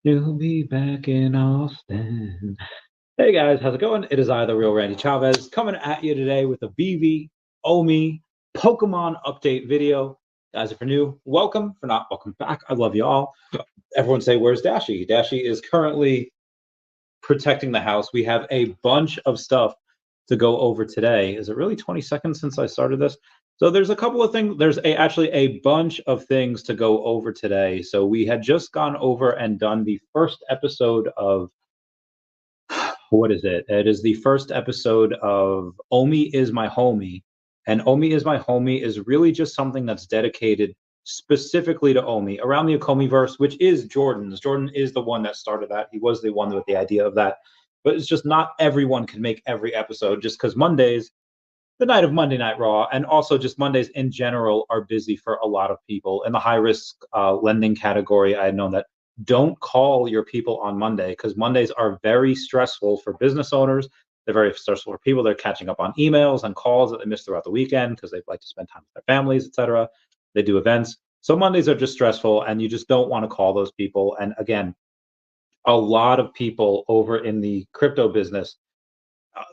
You'll be back in Austin. Hey guys, how's it going? It is I, the real Randy Chavez, coming at you today with a Veve, OMI, Pokemon update video. Guys, if you're new, welcome. For not, welcome back. I love you all. Everyone say, where's Dashi? Dashi is currently protecting the house. We have a bunch of stuff to go over today. Is it really 20 seconds since I started this? So there's a couple of things. There's actually a bunch of things to go over today. So we had just gone over and done the first episode of what is it? It is the first episode of Omi is my homie. And Omi is my homie is really just something that's dedicated specifically to Omi around the Okomiverse, which is Jordan's. Jordan is the one that started that. He was the one with the idea of that. But it's just not everyone can make every episode just because Mondays, the night of Monday Night Raw, and also just Mondays in general are busy for a lot of people. In the high risk lending category, I had known that don't call your people on Monday because Mondays are very stressful for business owners. They're very stressful for people. They're catching up on emails and calls that they missed throughout the weekend because they like to spend time with their families, etc. They do events. So Mondays are just stressful, and you just don't want to call those people. And again, a lot of people over in the crypto business,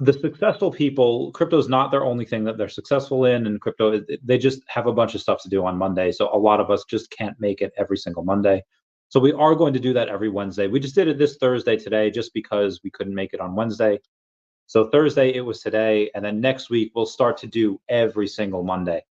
the successful people, crypto is not their only thing that they're successful in, and crypto, they just have a bunch of stuff to do on Monday. So a lot of us just can't make it every single Monday. So we are going to do that every Wednesday. We just did it this Thursday today just because we couldn't make it on Wednesday. So Thursday it was today, and then next week we'll start to do every single Monday.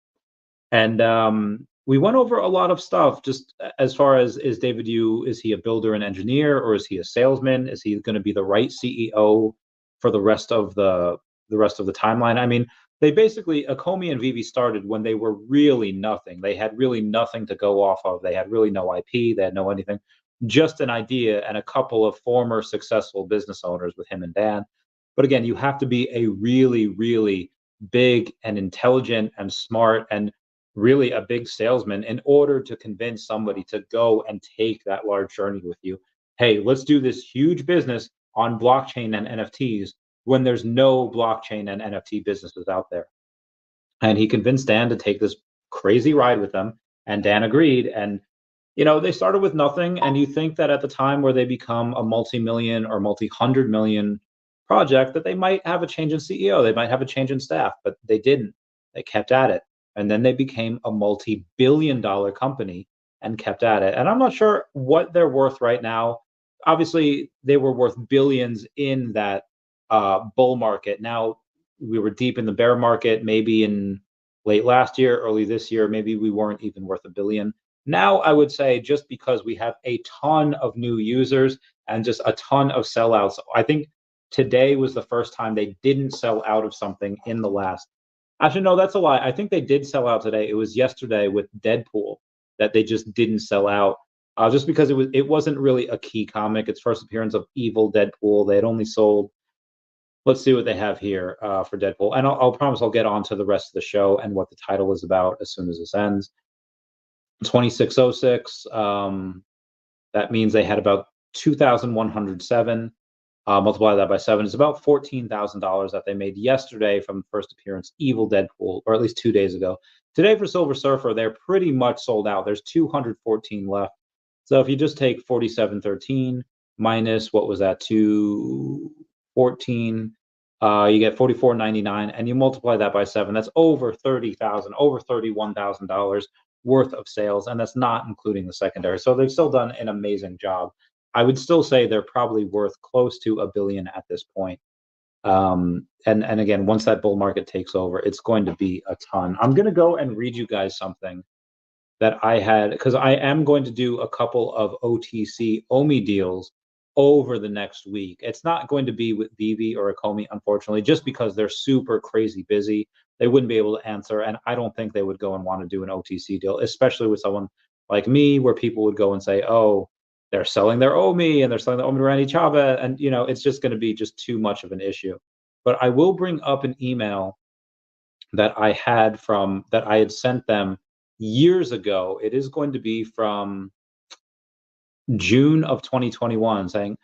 And we went over a lot of stuff just as far as, is David Yu, is he a builder and engineer, or is he a salesman? Is he going to be the right CEO for the rest of the timeline? I mean, they basically, Akomi and Veve started when they were really nothing. They had really nothing to go off of. They had really no IP. They had no anything, just an idea and a couple of former successful business owners with him and Dan. But again, you have to be a really, really big and intelligent and smart and really a big salesman in order to convince somebody to go and take that large journey with you. Hey, let's do this huge business on blockchain and NFTs when there's no blockchain and NFT businesses out there. And he convinced Dan to take this crazy ride with them, and Dan agreed. And they started with nothing, and you think that at the time where they become a multi-million or multi-hundred million project that they might have a change in CEO, they might have a change in staff, but they didn't. They kept at it. And then they became a multi-billion-dollar company and kept at it. And I'm not sure what they're worth right now. Obviously, they were worth billions in that bull market. Now, we were deep in the bear market, maybe in late last year, early this year, maybe we weren't even worth a billion. Now, I would say just because we have a ton of new users and just a ton of sellouts, I think today was the first time they didn't sell out of something in the last. Actually, no, that's a lie. I think they did sell out today. It was yesterday with Deadpool that they just didn't sell out, just because it wasn't really a key comic. Its first appearance of evil Deadpool. They had only sold. Let's see what they have here for Deadpool, and I'll promise I'll get on to the rest of the show and what the title is about as soon as this ends. 2606. That means they had about 2,107. Multiply that by 7 is about $14,000 that they made yesterday from the first appearance, Evil Deadpool, or at least 2 days ago. Today for Silver Surfer, they're pretty much sold out. There's 214 left. So if you just take 4713 minus, what was that, 214, you get 44.99, and you multiply that by 7. That's over 30,000, over $31,000 worth of sales, and that's not including the secondary. So they've still done an amazing job. I would still say they're probably worth close to $1 billion at this point. And again, once that bull market takes over, it's going to be a ton. I'm going to go and read you guys something that I had, because I am going to do a couple of OTC OMI deals over the next week. It's not going to be with Veve or Akomi, unfortunately, just because they're super crazy busy. They wouldn't be able to answer, and I don't think they would go and want to do an OTC deal, especially with someone like me, where people would go and say, oh, they're selling their OMI and they're selling the OMI to Randy Chavez, and it's just going to be just too much of an issue. But I will bring up an email that I had sent them years ago. It is going to be from June of 2021, saying,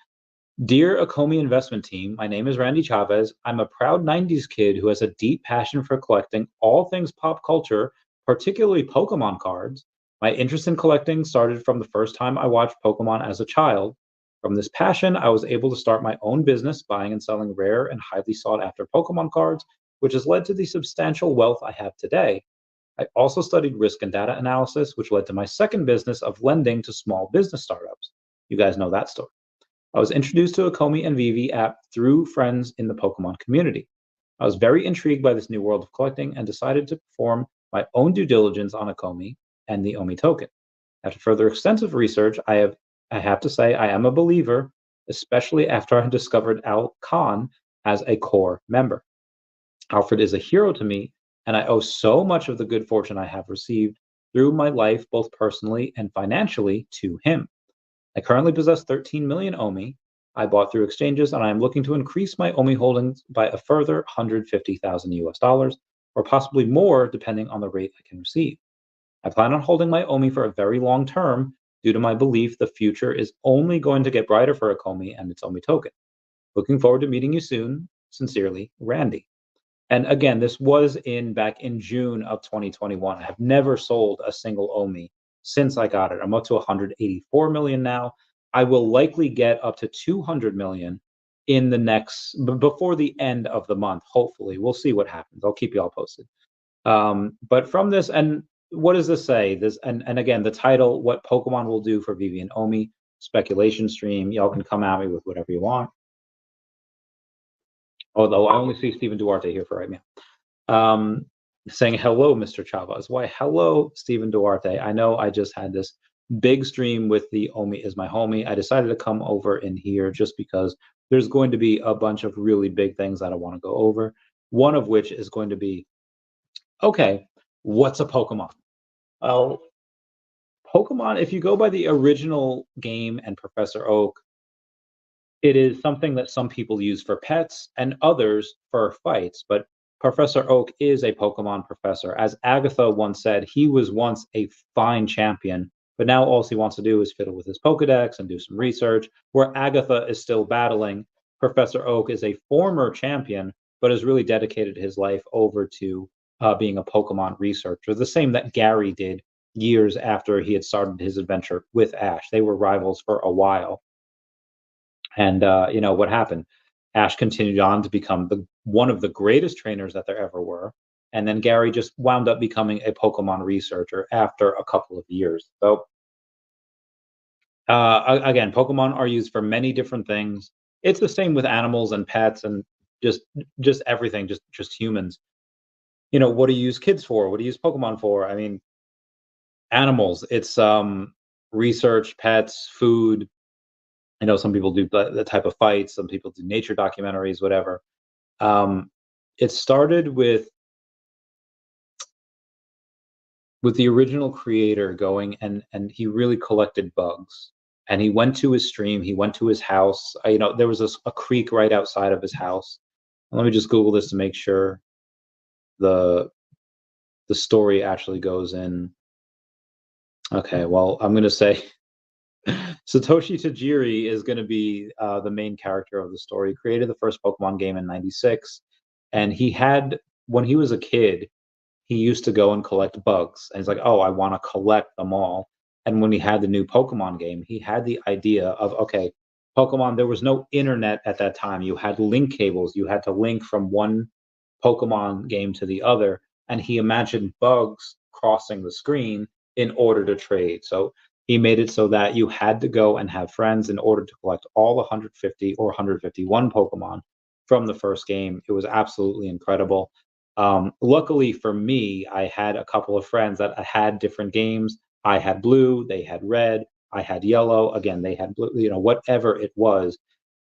"Dear Akomi investment team, my name is Randy Chavez. I'm a proud 90s kid who has a deep passion for collecting all things pop culture, particularly Pokemon cards. My interest in collecting started from the first time I watched Pokemon as a child. From this passion, I was able to start my own business buying and selling rare and highly sought after Pokemon cards, which has led to the substantial wealth I have today. I also studied risk and data analysis, which led to my second business of lending to small business startups. You guys know that story. I was introduced to Akomi and Veve app through friends in the Pokemon community. I was very intrigued by this new world of collecting and decided to perform my own due diligence on Akomi and the OMI token. After further extensive research, I have to say I am a believer, especially after I discovered Al Kahn as a core member. Alfred is a hero to me, and I owe so much of the good fortune I have received through my life, both personally and financially, to him. I currently possess 13 million OMI I bought through exchanges, and I am looking to increase my OMI holdings by a further 150,000 US dollars, or possibly more depending on the rate I can receive. I plan on holding my OMI for a very long term due to my belief the future is only going to get brighter for Akomi and its OMI token. Looking forward to meeting you soon. Sincerely, Randy. And again, this was back in June of 2021. I have never sold a single OMI since I got it. I'm up to 184 million now. I will likely get up to 200 million in the before the end of the month. Hopefully, we'll see what happens. I'll keep you all posted. But from this, and what does this say? And again, the title, what Pokemon will do for Veve and OMI, speculation stream. Y'all can come at me with whatever you want. Although I only see Stephen Duarte here for right now. Saying hello, Mr. Chavez. Why, hello, Stephen Duarte. I know I just had this big stream with the OMI is my homie. I decided to come over in here just because there's going to be a bunch of really big things that I want to go over. One of which is going to be, okay, what's a Pokemon? Well, Pokemon, if you go by the original game and Professor Oak, it is something that some people use for pets and others for fights. But Professor Oak is a Pokemon professor. As Agatha once said, he was once a fine champion, but now all he wants to do is fiddle with his Pokedex and do some research. Where Agatha is still battling, Professor Oak is a former champion, but has really dedicated his life over to being a Pokemon researcher, the same that Gary did years after he had started his adventure with Ash. They were rivals for a while. And what happened? Ash continued on to become one of the greatest trainers that there ever were. And then Gary just wound up becoming a Pokemon researcher after a couple of years. So again, Pokemon are used for many different things. It's the same with animals and pets and just everything, just humans. What do you use kids for? What do you use Pokemon for? I mean, animals. It's research, pets, food. I know some people do the type of fights, some people do nature documentaries, whatever. It started with the original creator going and he really collected bugs. And he went to his stream, he went to his house. There was a creek right outside of his house. Let me just Google this to make sure the story actually goes in. Okay, well, I'm gonna say Satoshi Tajiri is going to be the main character of the story. He created the first Pokemon game in '96, and when he was a kid, he used to go and collect bugs. And he's like, oh, I want to collect them all. And when he had the new Pokemon game, he had the idea of, okay, Pokemon, there was no internet at that time. You had link cables. You had to link from one Pokemon game to the other. And he imagined bugs crossing the screen in order to trade. So he made it so that you had to go and have friends in order to collect all 150 or 151 Pokemon from the first game. It was absolutely incredible. Luckily for me, I had a couple of friends that had different games. I had blue, they had red, I had yellow. Again, they had blue, whatever it was.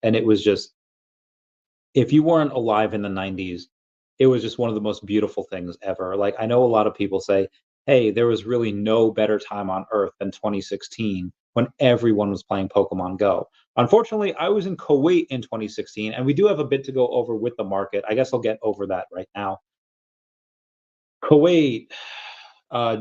And it was just, if you weren't alive in the 90s, it was just one of the most beautiful things ever. Like, I know a lot of people say, hey, there was really no better time on earth than 2016 when everyone was playing Pokemon Go. Unfortunately, I was in Kuwait in 2016, and we do have a bit to go over with the market. I guess I'll get over that right now. Kuwait,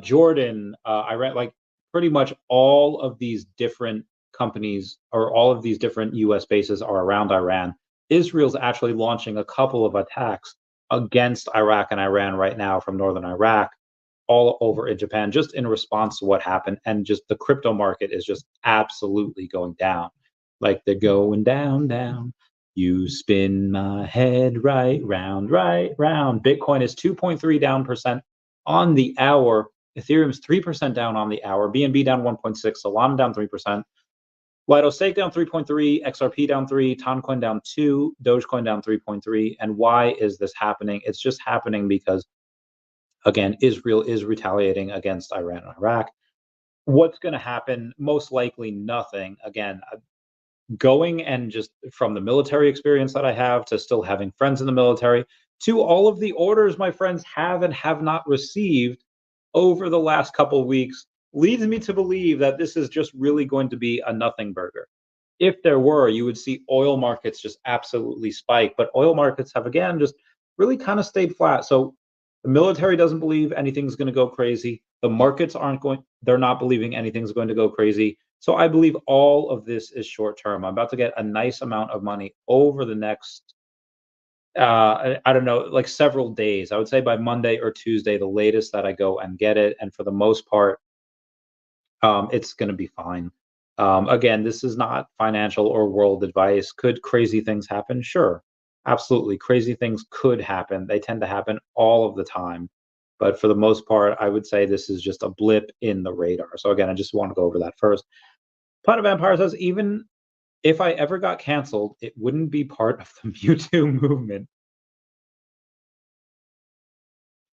Jordan, Iran, like pretty much all of these different companies or all of these different US bases are around Iran. Israel's actually launching a couple of attacks against Iraq and Iran right now from northern Iraq, all over in Japan, just in response to what happened. And just the crypto market is just absolutely going down. like they're going down, down. You spin my head right round, right round. Bitcoin is 2.3 down percent on the hour. Ethereum's 3% down on the hour. BNB down 1.6. Solana down 3%. Lido Stake down 3.3. XRP down 3. Toncoin down 2. Dogecoin down 3.3. And why is this happening? It's just happening because, again, Israel is retaliating against Iran and Iraq. What's going to happen? Most likely nothing. Again, going and just from the military experience that I have to still having friends in the military to all of the orders my friends have and have not received over the last couple of weeks leads me to believe that this is just really going to be a nothing burger. If there were, you would see oil markets just absolutely spike, but oil markets have again just really kind of stayed flat. So the military doesn't believe anything's going to go crazy. The markets aren't going, they're not believing anything's going to go crazy. So I believe all of this is short term. I'm about to get a nice amount of money over the next, I don't know, like several days. I would say by Monday or Tuesday, the latest that I go and get it. And for the most part, it's going to be fine. Again, this is not financial or world advice. Could crazy things happen? Sure, absolutely. Crazy things could happen. They tend to happen all of the time. But for the most part, I would say this is just a blip in the radar. So again, I just want to go over that first. Planet Vampire says, even if I ever got canceled, it wouldn't be part of the Mewtwo movement.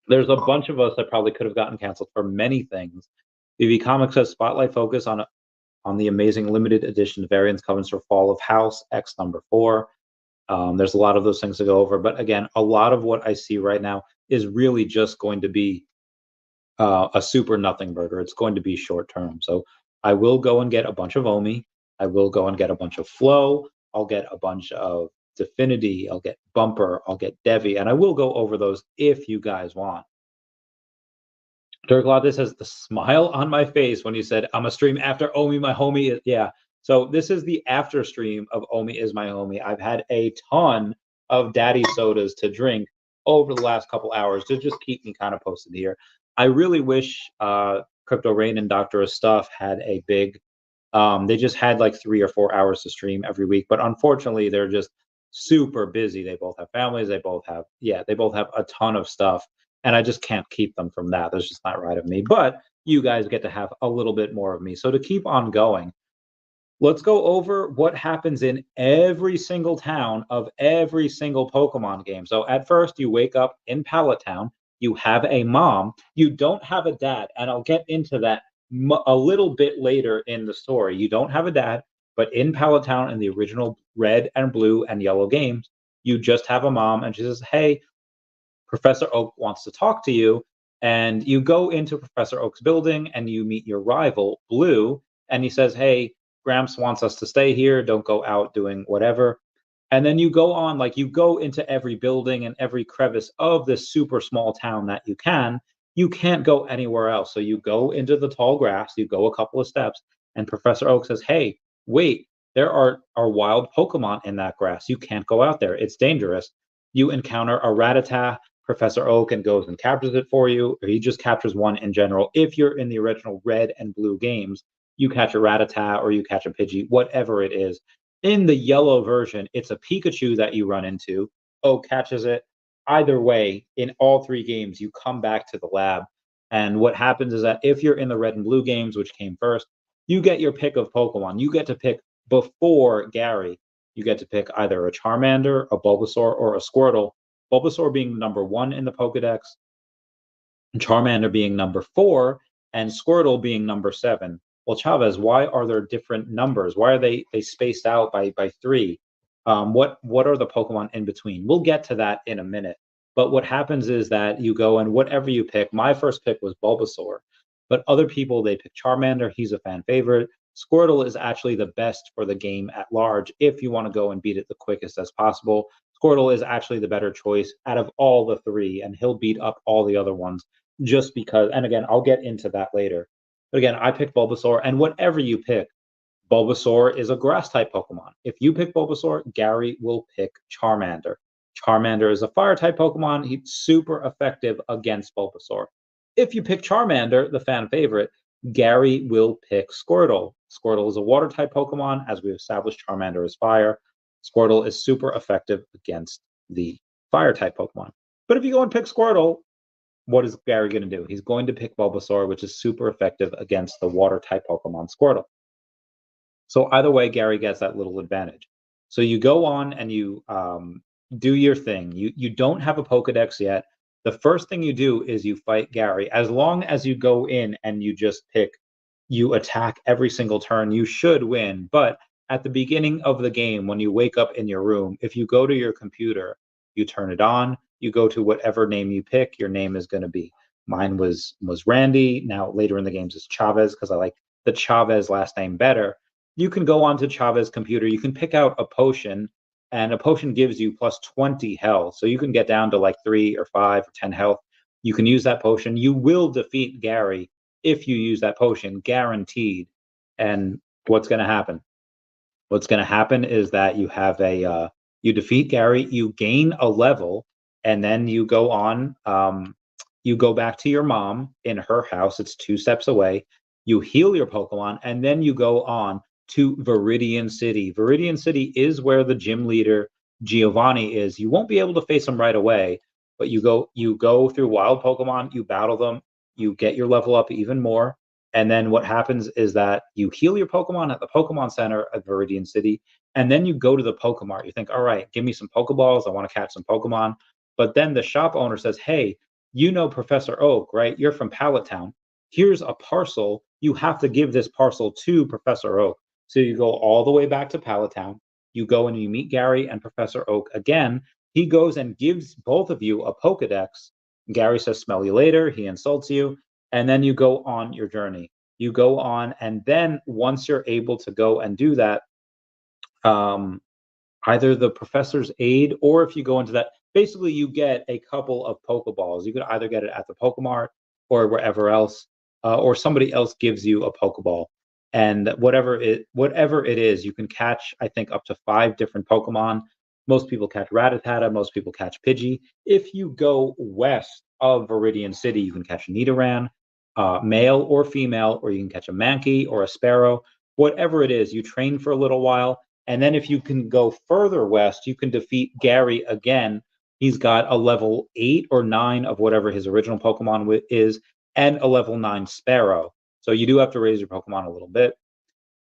There's a bunch of us that probably could have gotten canceled for many things. BB Comics says, spotlight focus on the amazing limited edition variants comes for Fall of House X number 4. There's a lot of those things to go over, but again, a lot of what I see right now is really just going to be a super nothing burger. It's going to be short term. So I will go and get a bunch of OMI. I will go and get a bunch of Flow. I'll get a bunch of Definity. I'll get Bumper. I'll get Devi, and I will go over those if you guys want. Dirk Latte says the smile on my face when you said I'm a stream after Omi, my homie. Yeah. So this is the after stream of Omi is my homie. I've had a ton of daddy sodas to drink over the last couple hours to just keep me kind of posted here. I really wish Crypto Rain and Doctor of Stuff had a big. They just had like 3 or 4 hours to stream every week, but unfortunately they're just super busy. They both have families. They both have they both have a ton of stuff and I just can't keep them from that. That's just not right of me. But you guys get to have a little bit more of me. So to keep on going, let's go over what happens in every single town of every single Pokemon game. So at first, you wake up in Pallet Town. You have a mom. You don't have a dad, and I'll get into that a little bit later in the story. You don't have a dad, but in Pallet Town in the original Red and Blue and Yellow games, you just have a mom, and she says, "Hey, Professor Oak wants to talk to you." And you go into Professor Oak's building and you meet your rival, Blue, and he says, "Hey, Gramps wants us to stay here. Don't go out doing whatever." And then you go on, like you go into every building and every crevice of this super small town that you can. You can't go anywhere else. So you go into the tall grass, you go a couple of steps, and Professor Oak says, "Hey, wait, there are wild Pokemon in that grass. You can't go out there. It's dangerous." You encounter a Rattata. Professor Oak and goes and captures it for you, or he just captures one in general. If you're in the original Red and Blue games, you catch a Rattata or you catch a Pidgey, whatever it is. In the yellow version, it's a Pikachu that you run into. Oak catches it. Either way, in all 3 games, you come back to the lab. And what happens is that if you're in the Red and Blue games, which came first, you get your pick of Pokemon. You get to pick before Gary. You get to pick either a Charmander, a Bulbasaur, or a Squirtle. Bulbasaur being number 1 in the Pokedex, Charmander being number 4, and Squirtle being number 7. Well, Chavez, why are there different numbers? Why are they spaced out by 3? What are the Pokemon in between? We'll get to that in a minute. But what happens is that you go and whatever you pick. My first pick was Bulbasaur, but other people they pick Charmander. He's a fan favorite. Squirtle is actually the best for the game at large if you want to go and beat it the quickest as possible. Squirtle is actually the better choice out of all the 3, and he'll beat up all the other ones just because. And again, I'll get into that later. But again, I picked Bulbasaur, and whatever you pick, Bulbasaur is a grass type Pokemon. If you pick Bulbasaur, Gary will pick Charmander. Charmander is a fire type Pokemon. He's super effective against Bulbasaur. If you pick Charmander, the fan favorite, Gary will pick Squirtle. Squirtle is a water type Pokemon. As we established, Charmander is fire. Squirtle is super effective against the fire type Pokemon. But if you go and pick Squirtle, what is Gary going to do? He's going to pick Bulbasaur, which is super effective against the water type Pokemon Squirtle. So either way, Gary gets that little advantage. So you go on and you do your thing. You don't have a Pokedex yet. The first thing you do is you fight Gary. As long as you go in and you just pick, you attack every single turn, you should win. But at the beginning of the game, when you wake up in your room, if you go to your computer, you turn it on, you go to whatever name you pick, your name is going to be. Mine was Randy. Now later in the games it's Chavez because I like the Chavez last name better. You can go onto Chavez computer, you can pick out a potion, and a potion gives you plus 20 health. So you can get down to like 3 or 5 or 10 health. You can use that potion. You will defeat Gary if you use that potion, guaranteed. And what's going to happen? What's going to happen is that you have you defeat Gary, you gain a level, and then you go on, you go back to your mom in her house. It's 2 steps away. You heal your Pokemon, and then you go on to Viridian City. Viridian City is where the gym leader Giovanni is. You won't be able to face him right away, but you go through wild Pokemon, you battle them, you get your level up even more, and then what happens is that you heal your Pokemon at the Pokemon Center of Viridian City, and then you go to the Pokemart. You think, all right, give me some Pokeballs. I want to catch some Pokemon. But then the shop owner says, hey, you know Professor Oak, right? You're from Pallet Town. Here's a parcel. You have to give this parcel to Professor Oak. So you go all the way back to Pallet Town. You go and you meet Gary and Professor Oak again. He goes and gives both of you a Pokedex. Gary says, smell you later. He insults you. And then you go on your journey. You go on, and then once you're able to go and do that, either the professor's aid, or if you go into that, basically you get a couple of Pokeballs. You could either get it at the Pokemart or wherever else, or somebody else gives you a Pokeball. And whatever it is, you can catch, I think, up to 5 different Pokemon. Most people catch Rattata, most people catch Pidgey. If you go west of Viridian City, you can catch a Nidoran, male or female, or you can catch a Mankey or a Sparrow. Whatever it is, you train for a little while, and then if you can go further west, you can defeat Gary again. He's got a level 8 or 9 of whatever his original Pokemon is, and a level 9 Sparrow. So you do have to raise your Pokemon a little bit.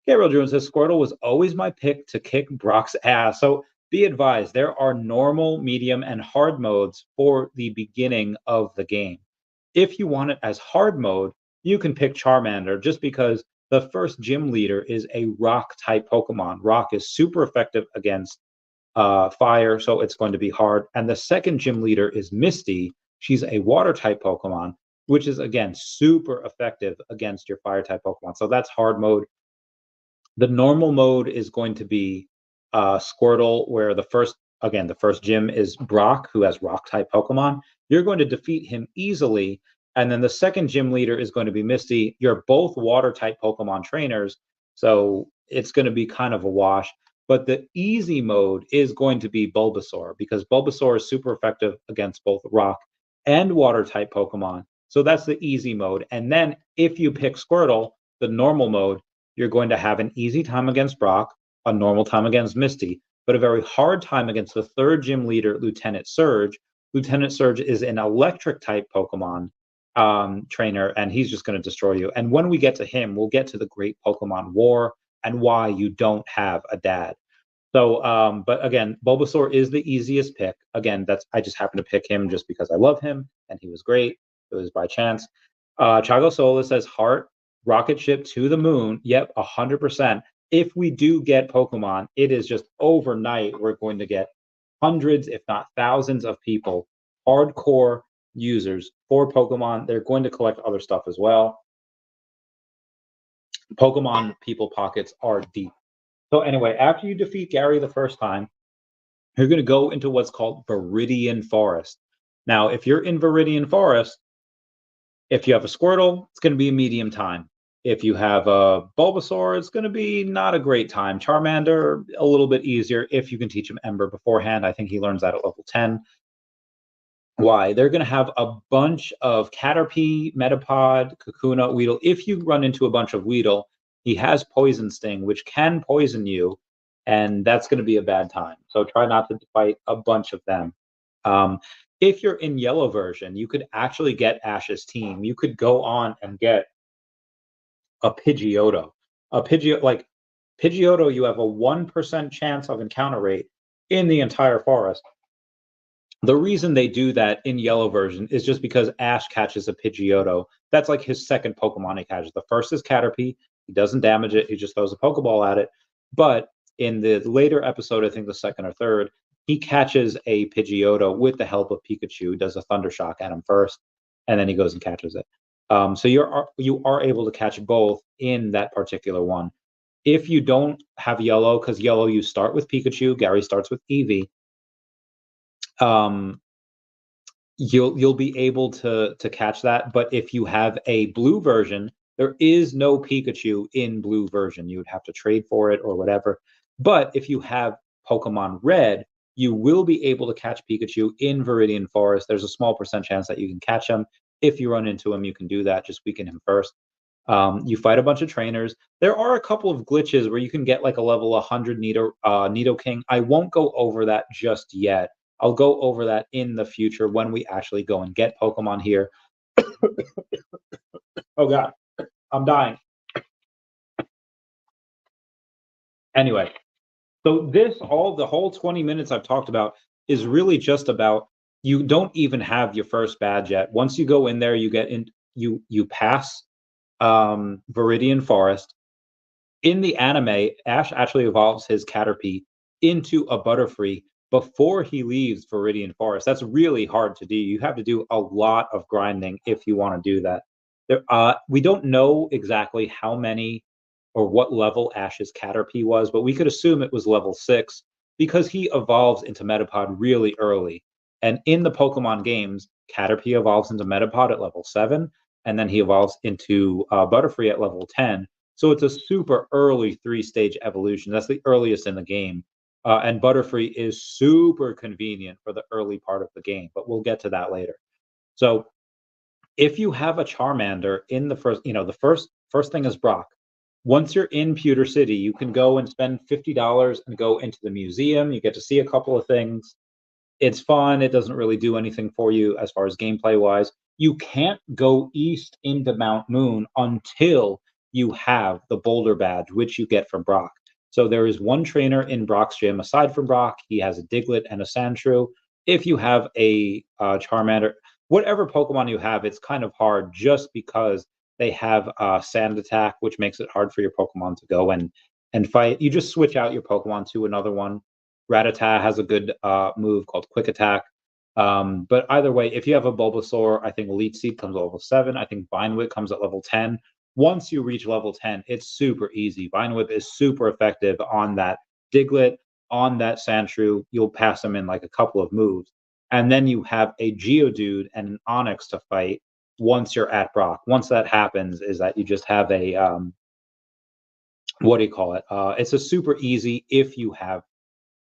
Gabriel June says, Squirtle was always my pick to kick Brock's ass. So be advised, there are normal, medium, and hard modes for the beginning of the game. If you want it as hard mode, you can pick Charmander just because the first gym leader is a rock type Pokemon. Rock is super effective against fire, so it's going to be hard. And the second gym leader is Misty. She's a water type Pokemon, which is, again, super effective against your fire type Pokemon. So that's hard mode. The normal mode is going to be Squirtle, where the first gym is Brock, who has rock type Pokemon. You're going to defeat him easily. And then the second gym leader is going to be Misty. You're both water type Pokemon trainers, so it's going to be kind of a wash. But the easy mode is going to be Bulbasaur, because Bulbasaur is super effective against both rock and water type Pokemon. So that's the easy mode. And then if you pick Squirtle, the normal mode, you're going to have an easy time against Brock, a normal time against Misty, but a very hard time against the third gym leader, Lieutenant Surge. Lieutenant Surge is an electric type Pokemon trainer, and he's just going to destroy you. And when we get to him, we'll get to the Great Pokemon War and why you don't have a dad. So, but again, Bulbasaur is the easiest pick. Again, I just happened to pick him just because I love him, and he was great. It was by chance. Chago Sola says, Heart, rocket ship to the moon. Yep, 100%. If we do get Pokemon, it is just overnight. We're going to get hundreds, if not thousands, of people, hardcore users for Pokemon. They're going to collect other stuff as well. Pokemon people pockets are deep. So anyway, after you defeat Gary the first time, you're going to go into what's called Viridian Forest. Now, if you're in Viridian Forest, if you have a Squirtle, it's going to be a medium time. If you have a Bulbasaur, it's going to be not a great time. Charmander, a little bit easier if you can teach him Ember beforehand. I think he learns that at level 10. Why? They're going to have a bunch of Caterpie, Metapod, Kakuna, Weedle. If you run into a bunch of Weedle, he has Poison Sting, which can poison you, and that's going to be a bad time. So try not to fight a bunch of them. Um, if you're in yellow version, you could actually get Ash's team. You could go on and get a Pidgeotto. Pidgeotto, you have a 1% chance of encounter rate in the entire forest. The reason they do that in yellow version is just because Ash catches a Pidgeotto. That's like his second Pokemon he catches. The first is Caterpie. He doesn't damage it. He just throws a Pokeball at it. But in the later episode, I think the second or third, he catches a Pidgeotto with the help of Pikachu. Does a Thunder Shock at him first, and then he goes and catches it. So you are able to catch both in that particular one. If you don't have yellow, because yellow you start with Pikachu, Gary starts with Eevee. Um, you'll be able to catch that. But if you have a blue version, there is no Pikachu in blue version. You would have to trade for it or whatever. But if you have Pokemon Red, you will be able to catch Pikachu in Viridian Forest. There's a small percent chance that you can catch him. If you run into him, you can do that. Just weaken him first. You fight a bunch of trainers. There are a couple of glitches where you can get like a level 100 Nidoking. I won't go over that just yet. I'll go over that in the future when we actually go and get Pokemon here. Oh God, I'm dying. Anyway, so the whole 20 minutes I've talked about is really just about you don't even have your first badge yet. Once you go in there, you get in, you pass Viridian Forest. In the anime, Ash actually evolves his Caterpie into a Butterfree before he leaves Viridian Forest. That's really hard to do. You have to do a lot of grinding if you want to do that. We don't know exactly how many or what level Ash's Caterpie was, but we could assume it was level 6 because he evolves into Metapod really early. And in the Pokemon games, Caterpie evolves into Metapod at level 7, and then he evolves into Butterfree at level 10. So it's a super early 3-stage evolution. That's the earliest in the game. And Butterfree is super convenient for the early part of the game, but we'll get to that later. So if you have a Charmander in the first, the first thing is Brock. Once you're in Pewter City, you can go and spend $50 and go into the museum. You get to see a couple of things. It's fun. It doesn't really do anything for you as far as gameplay wise. You can't go east into Mount Moon until you have the Boulder badge, which you get from Brock. So there is one trainer in Brock's gym aside from Brock. He has a Diglett and a Sandshrew. If you have a Charmander, whatever Pokemon you have, it's kind of hard just because they have Sand Attack, which makes it hard for your Pokemon to go and fight. You just switch out your Pokemon to another one. Rattata has a good move called Quick Attack. But either way, if you have a Bulbasaur, I think Leech Seed comes at level 7. I think Vine Whip comes at level 10. Once you reach level 10, it's super easy. Vine Whip is super effective on that Diglett, on that Sandshrew. You'll pass them in like a couple of moves. And then you have a Geodude and an Onix to fight once you're at Brock. Once that happens, is that you just have a what do you call it? It's a super easy if you have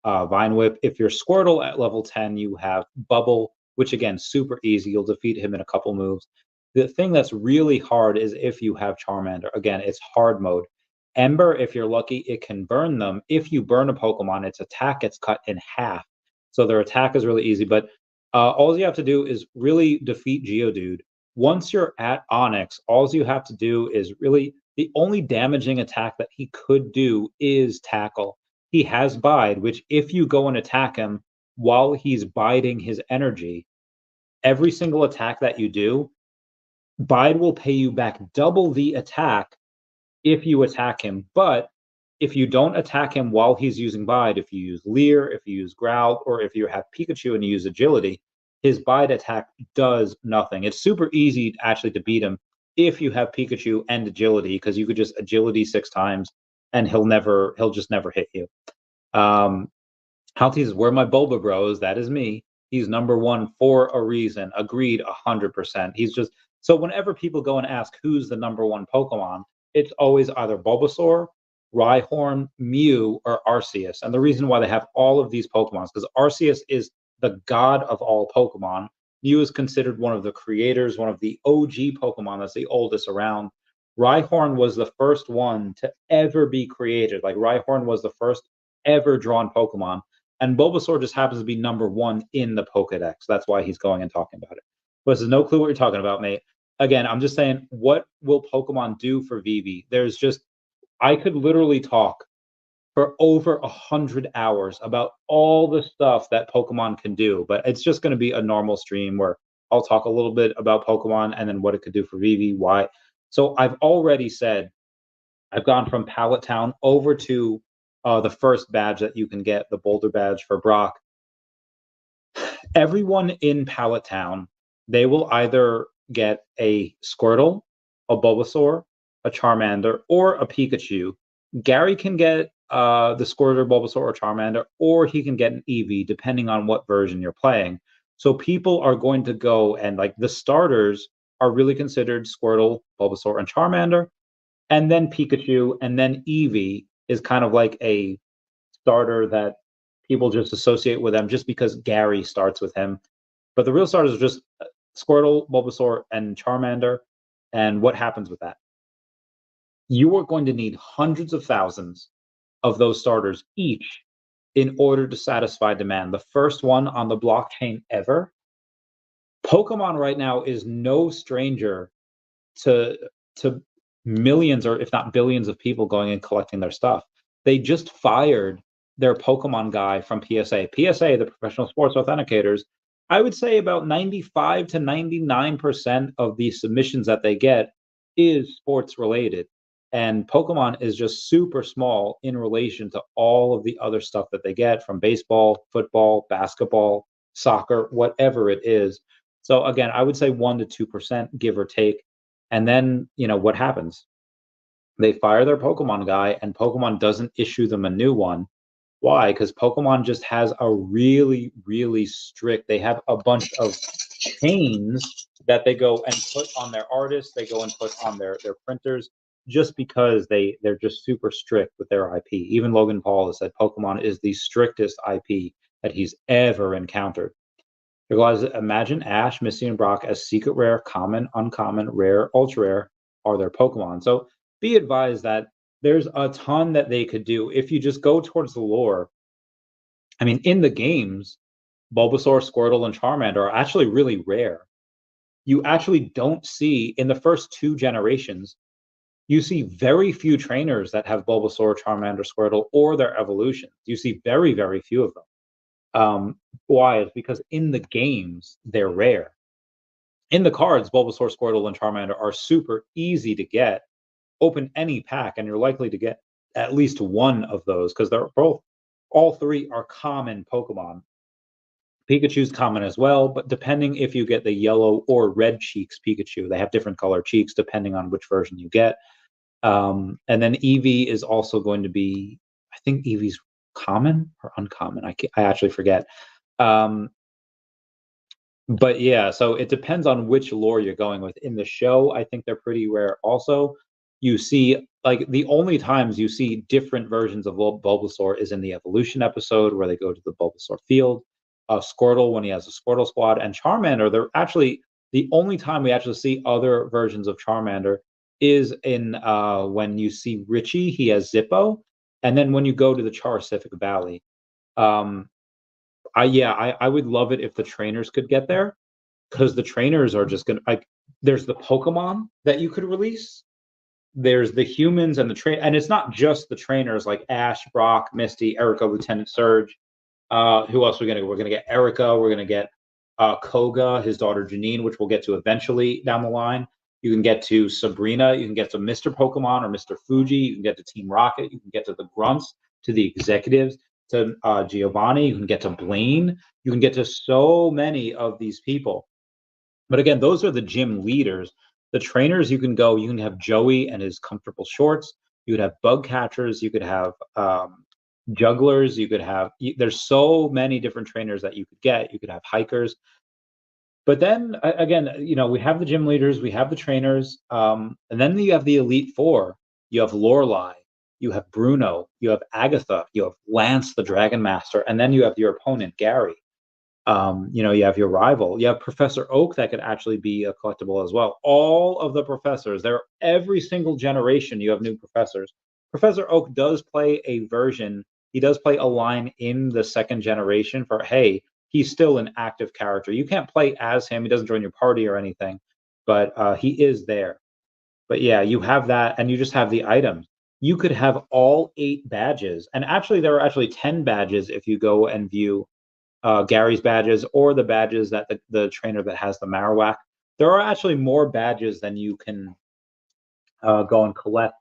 Vine Whip. If you're Squirtle at level 10, you have Bubble, which again, super easy. You'll defeat him in a couple moves. The thing that's really hard is if you have Charmander. Again, it's hard mode. Ember, if you're lucky, it can burn them. If you burn a Pokemon, its attack gets cut in half. So their attack is really easy. But all you have to do is really defeat Geodude. Once you're at Onix, all you have to do is really the only damaging attack that he could do is Tackle. He has Bide, which if you go and attack him while he's biding his energy, every single attack that you do, Bide will pay you back double the attack if you attack him. But if you don't attack him while he's using Bide, if you use Leer, if you use Growl, or if you have Pikachu and you use Agility, his Bide attack does nothing. It's super easy actually to beat him if you have Pikachu and Agility, because you could just Agility 6 times and he'll just never hit you. Halty says, "Where my Bulba bros?" That is me. He's number 1 for a reason. Agreed, 100%. He's just so whenever people go and ask who's the number 1 Pokemon, it's always either Bulbasaur, Rhyhorn, Mew, or Arceus. And the reason why they have all of these Pokemon is because Arceus is the god of all Pokemon. Mew is considered one of the creators, one of the OG Pokemon that's the oldest around. Rhyhorn was the first one to ever be created. Like Rhyhorn was the first ever drawn Pokemon, and Bulbasaur just happens to be number one in the Pokedex. That's why he's going and talking about it. But there's no clue what you're talking about, mate. Again, I'm just saying, what will Pokemon do for Veve? I could literally talk for over 100 hours about all the stuff that Pokemon can do, but it's just going to be a normal stream where I'll talk a little bit about Pokemon and then what it could do for Veve, why. So I've already said I've gone from Pallet Town over to the first badge that you can get, the Boulder badge for Brock. Everyone in Pallet Town, they will either get a Squirtle, a Bulbasaur, a Charmander, or a Pikachu. Gary can get the Squirtle, Bulbasaur, or Charmander, or he can get an Eevee, depending on what version you're playing. So people are going to go and like the starters are really considered Squirtle, Bulbasaur, and Charmander, and then Pikachu, and then Eevee is kind of like a starter that people just associate with them just because Gary starts with him. But the real starters are just Squirtle, Bulbasaur, and Charmander. And what happens with that? You are going to need hundreds of thousands of those starters each in order to satisfy demand. The first one on the blockchain ever. Pokemon right now is no stranger to millions, or if not billions, of people going and collecting their stuff. They just fired their Pokemon guy from PSA. PSA, the Professional Sports Authenticators, I would say about 95 to 99% of the submissions that they get is sports related. And Pokemon is just super small in relation to all of the other stuff that they get from baseball, football, basketball, soccer, whatever it is. So again, I would say 1 to 2%, give or take. And then, what happens? They fire their Pokemon guy, and Pokemon doesn't issue them a new one. Why? Because Pokemon just has a really, really strict, they have a bunch of chains that they go and put on their artists, they go and put on their printers, just because they're just super strict with their IP. Even Logan Paul has said Pokemon is the strictest IP that he's ever encountered. Because imagine Ash, Misty, and Brock as secret rare, common, uncommon, rare, ultra rare are their Pokemon. So be advised that there's a ton that they could do if you just go towards the lore. I mean, in the games, Bulbasaur, Squirtle, and Charmander are actually really rare. You actually don't see, in the first 2 generations, you see very few trainers that have Bulbasaur, Charmander, Squirtle, or their evolutions. You see very, very few of them. Why? It's because in the games, they're rare. In the cards, Bulbasaur, Squirtle, and Charmander are super easy to get. Open any pack, and you're likely to get at least one of those because all 3 are common Pokemon. Pikachu's common as well, but depending if you get the yellow or red cheeks Pikachu, they have different color cheeks depending on which version you get. And then Eevee is also going to be, I think Eevee's common or uncommon. I actually forget. But yeah, so it depends on which lore you're going with. In the show, I think they're pretty rare also. You see, like, the only times you see different versions of Bulbasaur is in the evolution episode where they go to the Bulbasaur field. Squirtle when he has a Squirtle squad, and Charmander, they're actually the only time we actually see other versions of Charmander is in when you see Richie, he has Zippo, and then when you go to the Charcific Valley. I would love it if the trainers could get there, because the trainers are just gonna, like, there's the Pokemon that you could release, there's the humans and the train, and it's not just the trainers like Ash, Brock, Misty, Erica, Lieutenant Surge. Who else we're gonna get Erica, we're gonna get Koga, his daughter Janine, which we'll get to eventually down the line. You can get to Sabrina, you can get to Mr. Pokemon or Mr. Fuji, you can get to Team Rocket, you can get to the Grunts, to the executives, to Giovanni, you can get to Blaine, you can get to so many of these people. But again, those are the gym leaders. The trainers, you can have Joey and his comfortable shorts, you could have bug catchers, you could have jugglers, there's so many different trainers that you could get. You could have hikers. But then again, we have the gym leaders, we have the trainers, and then you have the Elite Four. You have Lorelai, you have Bruno, you have Agatha, you have Lance the Dragon Master, and then you have your opponent, Gary. You have your rival. You have Professor Oak that could actually be a collectible as well. All of the professors, there every single generation you have new professors. Professor Oak does play a version. He does play a line in the second generation for, hey, he's still an active character. You can't play as him. He doesn't join your party or anything, but he is there. But yeah, you have that, and you just have the items. You could have all 8 badges, and actually, there are actually 10 badges if you go and view Gary's badges or the badges that the trainer that has the Marowak. There are actually more badges than you can go and collect.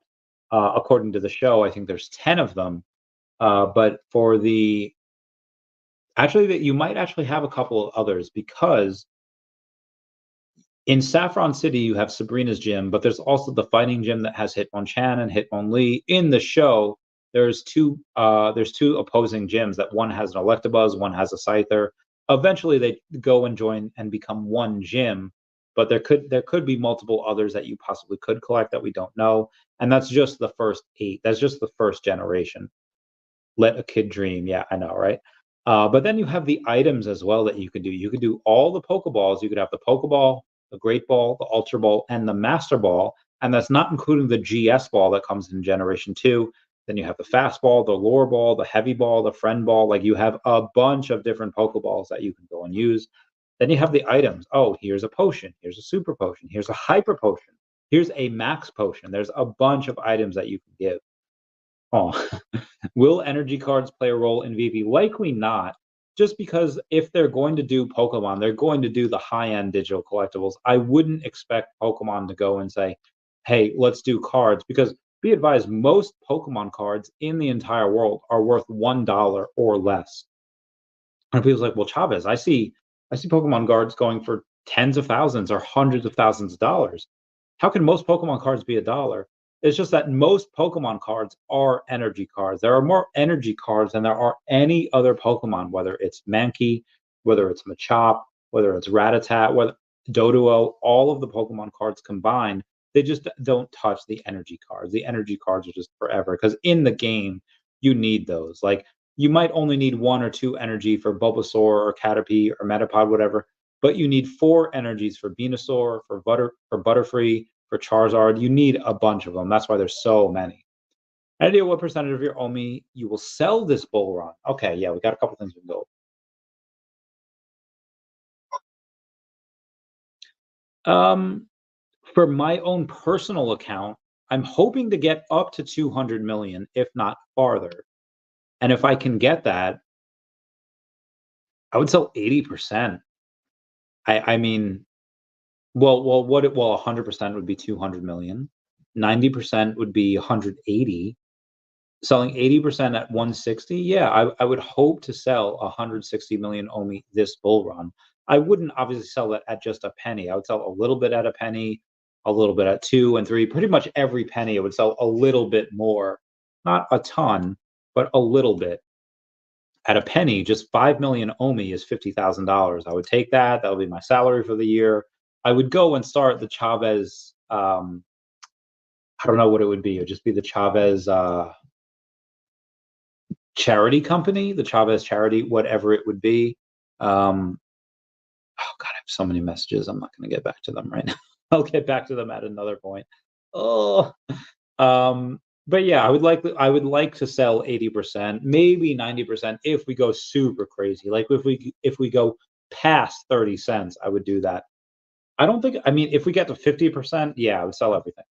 According to the show, I think there's 10 of them. But for the actually, that you might actually have a couple of others because in Saffron City, you have Sabrina's gym, but there's also the fighting gym that has Hitmonchan and Hitmonlee. In the show, there's two opposing gyms that one has an Electabuzz, one has a Scyther. Eventually they go and join and become one gym, but there could be multiple others that you possibly could collect that we don't know. And that's just the first 8. That's just the first generation. Let a kid dream. Yeah, I know, right? But then you have the items as well that you could do. You could do all the Pokeballs. You could have the Pokeball, the Great Ball, the Ultra Ball, and the Master Ball. And that's not including the GS Ball that comes in Generation 2. Then you have the Fastball, the Lure Ball, the Heavy Ball, the Friend Ball. Like you have a bunch of different Pokeballs that you can go and use. Then you have the items. Oh, here's a potion. Here's a super potion. Here's a hyper potion. Here's a max potion. There's a bunch of items that you can give. Oh, will energy cards play a role in VV? Likely not, just because if they're going to do Pokemon, they're going to do the high-end digital collectibles. I wouldn't expect Pokemon to go and say, "Hey, let's do cards," because be advised, most Pokemon cards in the entire world are worth $1 or less. And people's like, "Well, Chavez, I see Pokemon cards going for tens of thousands or hundreds of thousands of dollars. How can most Pokemon cards be a dollar?" It's just that most Pokemon cards are energy cards. There are more energy cards than there are any other Pokemon, whether it's Mankey, whether it's Machop, whether it's Rattata, whether Doduo, all of the Pokemon cards combined, they just don't touch the energy cards. The energy cards are just forever because in the game, you need those. Like you might only need 1 or 2 energy for Bulbasaur or Caterpie or Metapod, whatever, but you need 4 energies for Venusaur, for Butterfree, for Charizard. You need a bunch of them. That's why there's so many. Idea what percentage of your OMI you will sell this bull run? Okay, yeah, we got a couple things we can go. Um, for my own personal account, I'm hoping to get up to 200 million, if not farther. And if I can get that, I would sell 80%. I mean, well, 100% would be 200 million. 90% would be 180. Selling 80% at 160, yeah, I would hope to sell 160 million OMI this bull run. I wouldn't obviously sell it at just a penny. I would sell a little bit at a penny, a little bit at 2 and 3. Pretty much every penny, I would sell a little bit more, not a ton, but a little bit. At a penny, just 5 million OMI is $50,000. I would take that. That would be my salary for the year. I would go and start the Chavez. I don't know what it would be. It would just be the Chavez charity company, the Chavez charity, whatever it would be. Oh God, I have so many messages. I'm not going to get back to them right now. I'll get back to them at another point. Oh, but yeah, I would like to sell 80%, maybe 90% if we go super crazy. Like if we go past 30 cents, I would do that. I don't think. I mean, if we get to 50%, yeah, I would sell everything.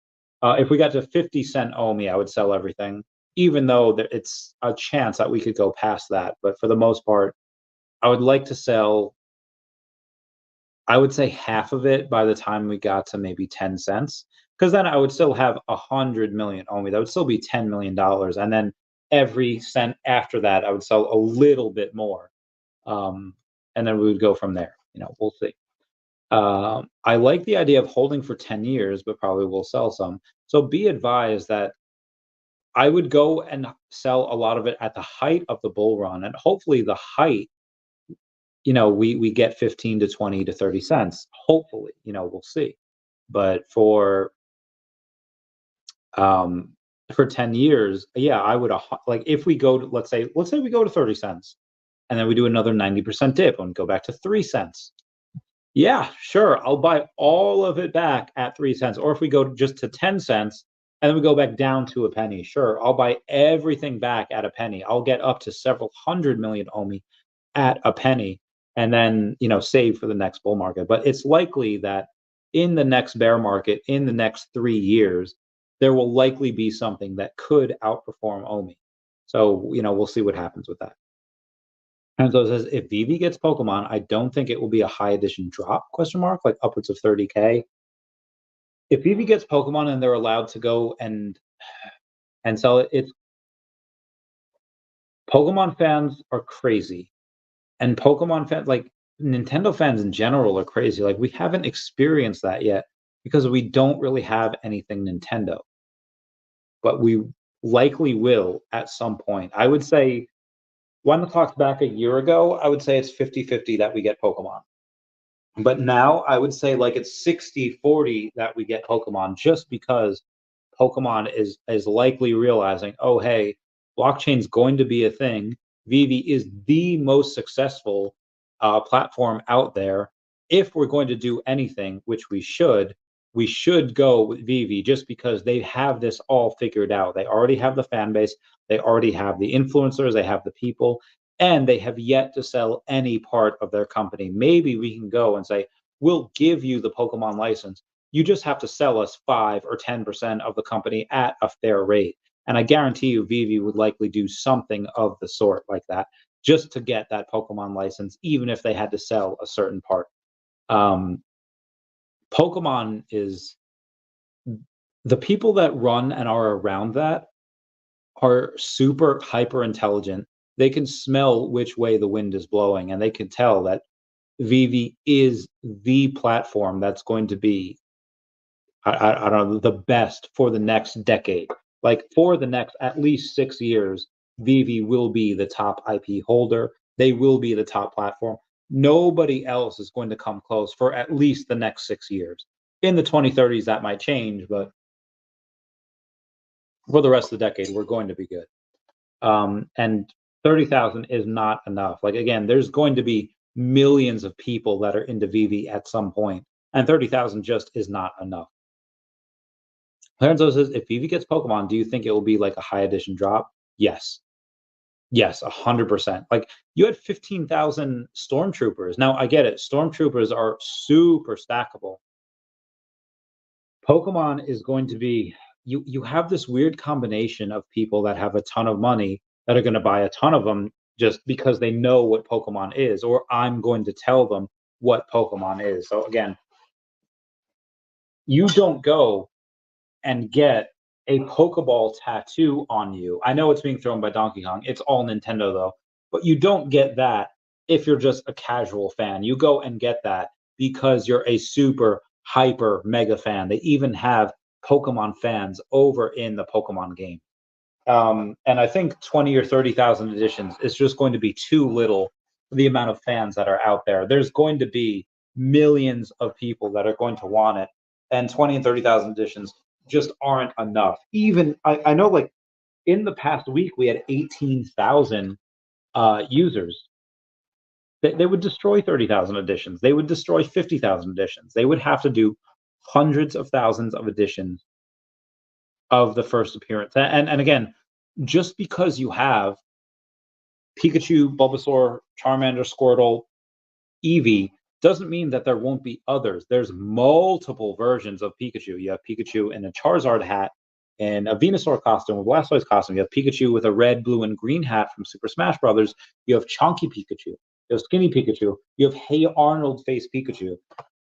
If we got to 50 cent OMI, I would sell everything, even though it's a chance that we could go past that. But for the most part, I would like to sell, I would say half of it by the time we got to maybe 10 cents, because then I would still have 100 million OMI. That would still be $10 million. And then every cent after that, I would sell a little bit more. Um, and then we would go from there. We'll see. I like the idea of holding for 10 years, but probably will sell some. So be advised that I would go and sell a lot of it at the height of the bull run, and hopefully the height, we get 15 to 20 to 30 cents. Hopefully, we'll see. But um for 10 years, yeah, I would like if we go to let's say we go to 30 cents. and then we do another 90% dip and go back to 3 cents. Yeah, sure, I'll buy all of it back at 3 cents. Or if we go just to 10 cents and then we go back down to a penny, sure, I'll buy everything back at a penny. I'll get up to several hundred million OMI at a penny and then, save for the next bull market. But it's likely that in the next bear market, in the next 3 years, there will likely be something that could outperform OMI. So, we'll see what happens with that. And so it says, if Veve gets Pokemon, I don't think it will be a high edition drop, question mark, like upwards of 30K. If Veve gets Pokemon and they're allowed to go and sell it, it's Pokemon fans are crazy. And Pokemon fans, like Nintendo fans in general, are crazy. Like, we haven't experienced that yet because we don't really have anything Nintendo. But we likely will at some point. I would say, when the clock's back a year ago, I would say it's 50-50 that we get Pokemon. But now I would say like it's 60-40 that we get Pokemon, just because Pokemon is likely realizing, oh hey, blockchain's going to be a thing. Veve is the most successful platform out there. If we're going to do anything, which we should go with Veve, just because they have this all figured out. They already have the fan base, they already have the influencers, they have the people, and they have yet to sell any part of their company. Maybe we can go and say, we'll give you the Pokemon license. You just have to sell us 5 or 10% of the company at a fair rate. And I guarantee you, Veve would likely do something of the sort like that, just to get that Pokemon license, even if they had to sell a certain part. Pokemon is, the people that run and are around that are super hyper intelligent. They can smell which way the wind is blowing, and they can tell that Veve is the platform that's going to be, I don't know, the best for the next decade. Like, for the next at least 6 years, Veve will be the top IP holder. They will be the top platform. Nobody else is going to come close for at least the next 6 years. In the 2030s, that might change, but for the rest of the decade, we're going to be good. And 30,000 is not enough. Like, again, there's going to be millions of people that are into Veve at some point, and 30,000 just is not enough. Lorenzo says, if Veve gets Pokemon, do you think it will be like a high edition drop? Yes. Yes, 100%. Like, you had 15,000 Stormtroopers. Now, I get it. Stormtroopers are super stackable. Pokemon is going to be, you have this weird combination of people that have a ton of money that are going to buy a ton of them just because they know what Pokemon is, or I'm going to tell them what Pokemon is. So again, you don't go and get a Pokeball tattoo on you. I know it's being thrown by Donkey Kong. It's all Nintendo though. But you don't get that if you're just a casual fan. You go and get that because you're a super hyper mega fan. They even have Pokemon fans over in the Pokemon game. And I think 20 or 30,000 editions is just going to be too little for the amount of fans that are out there. There's going to be millions of people that are going to want it, and 20 and 30,000 editions just aren't enough. Even I know, like, in the past week, we had 18,000 users. They would destroy 30,000 editions. They would destroy 50,000 editions. They would have to do hundreds of thousands of editions of the first appearance. And again, just because you have Pikachu, Bulbasaur, Charmander, Squirtle, Eevee, doesn't mean that there won't be others. There's multiple versions of Pikachu. You have Pikachu in a Charizard hat, and a Venusaur costume, a Blastoise costume. You have Pikachu with a red, blue, and green hat from Super Smash Brothers. You have Chonky Pikachu. You have Skinny Pikachu. You have Hey Arnold face Pikachu.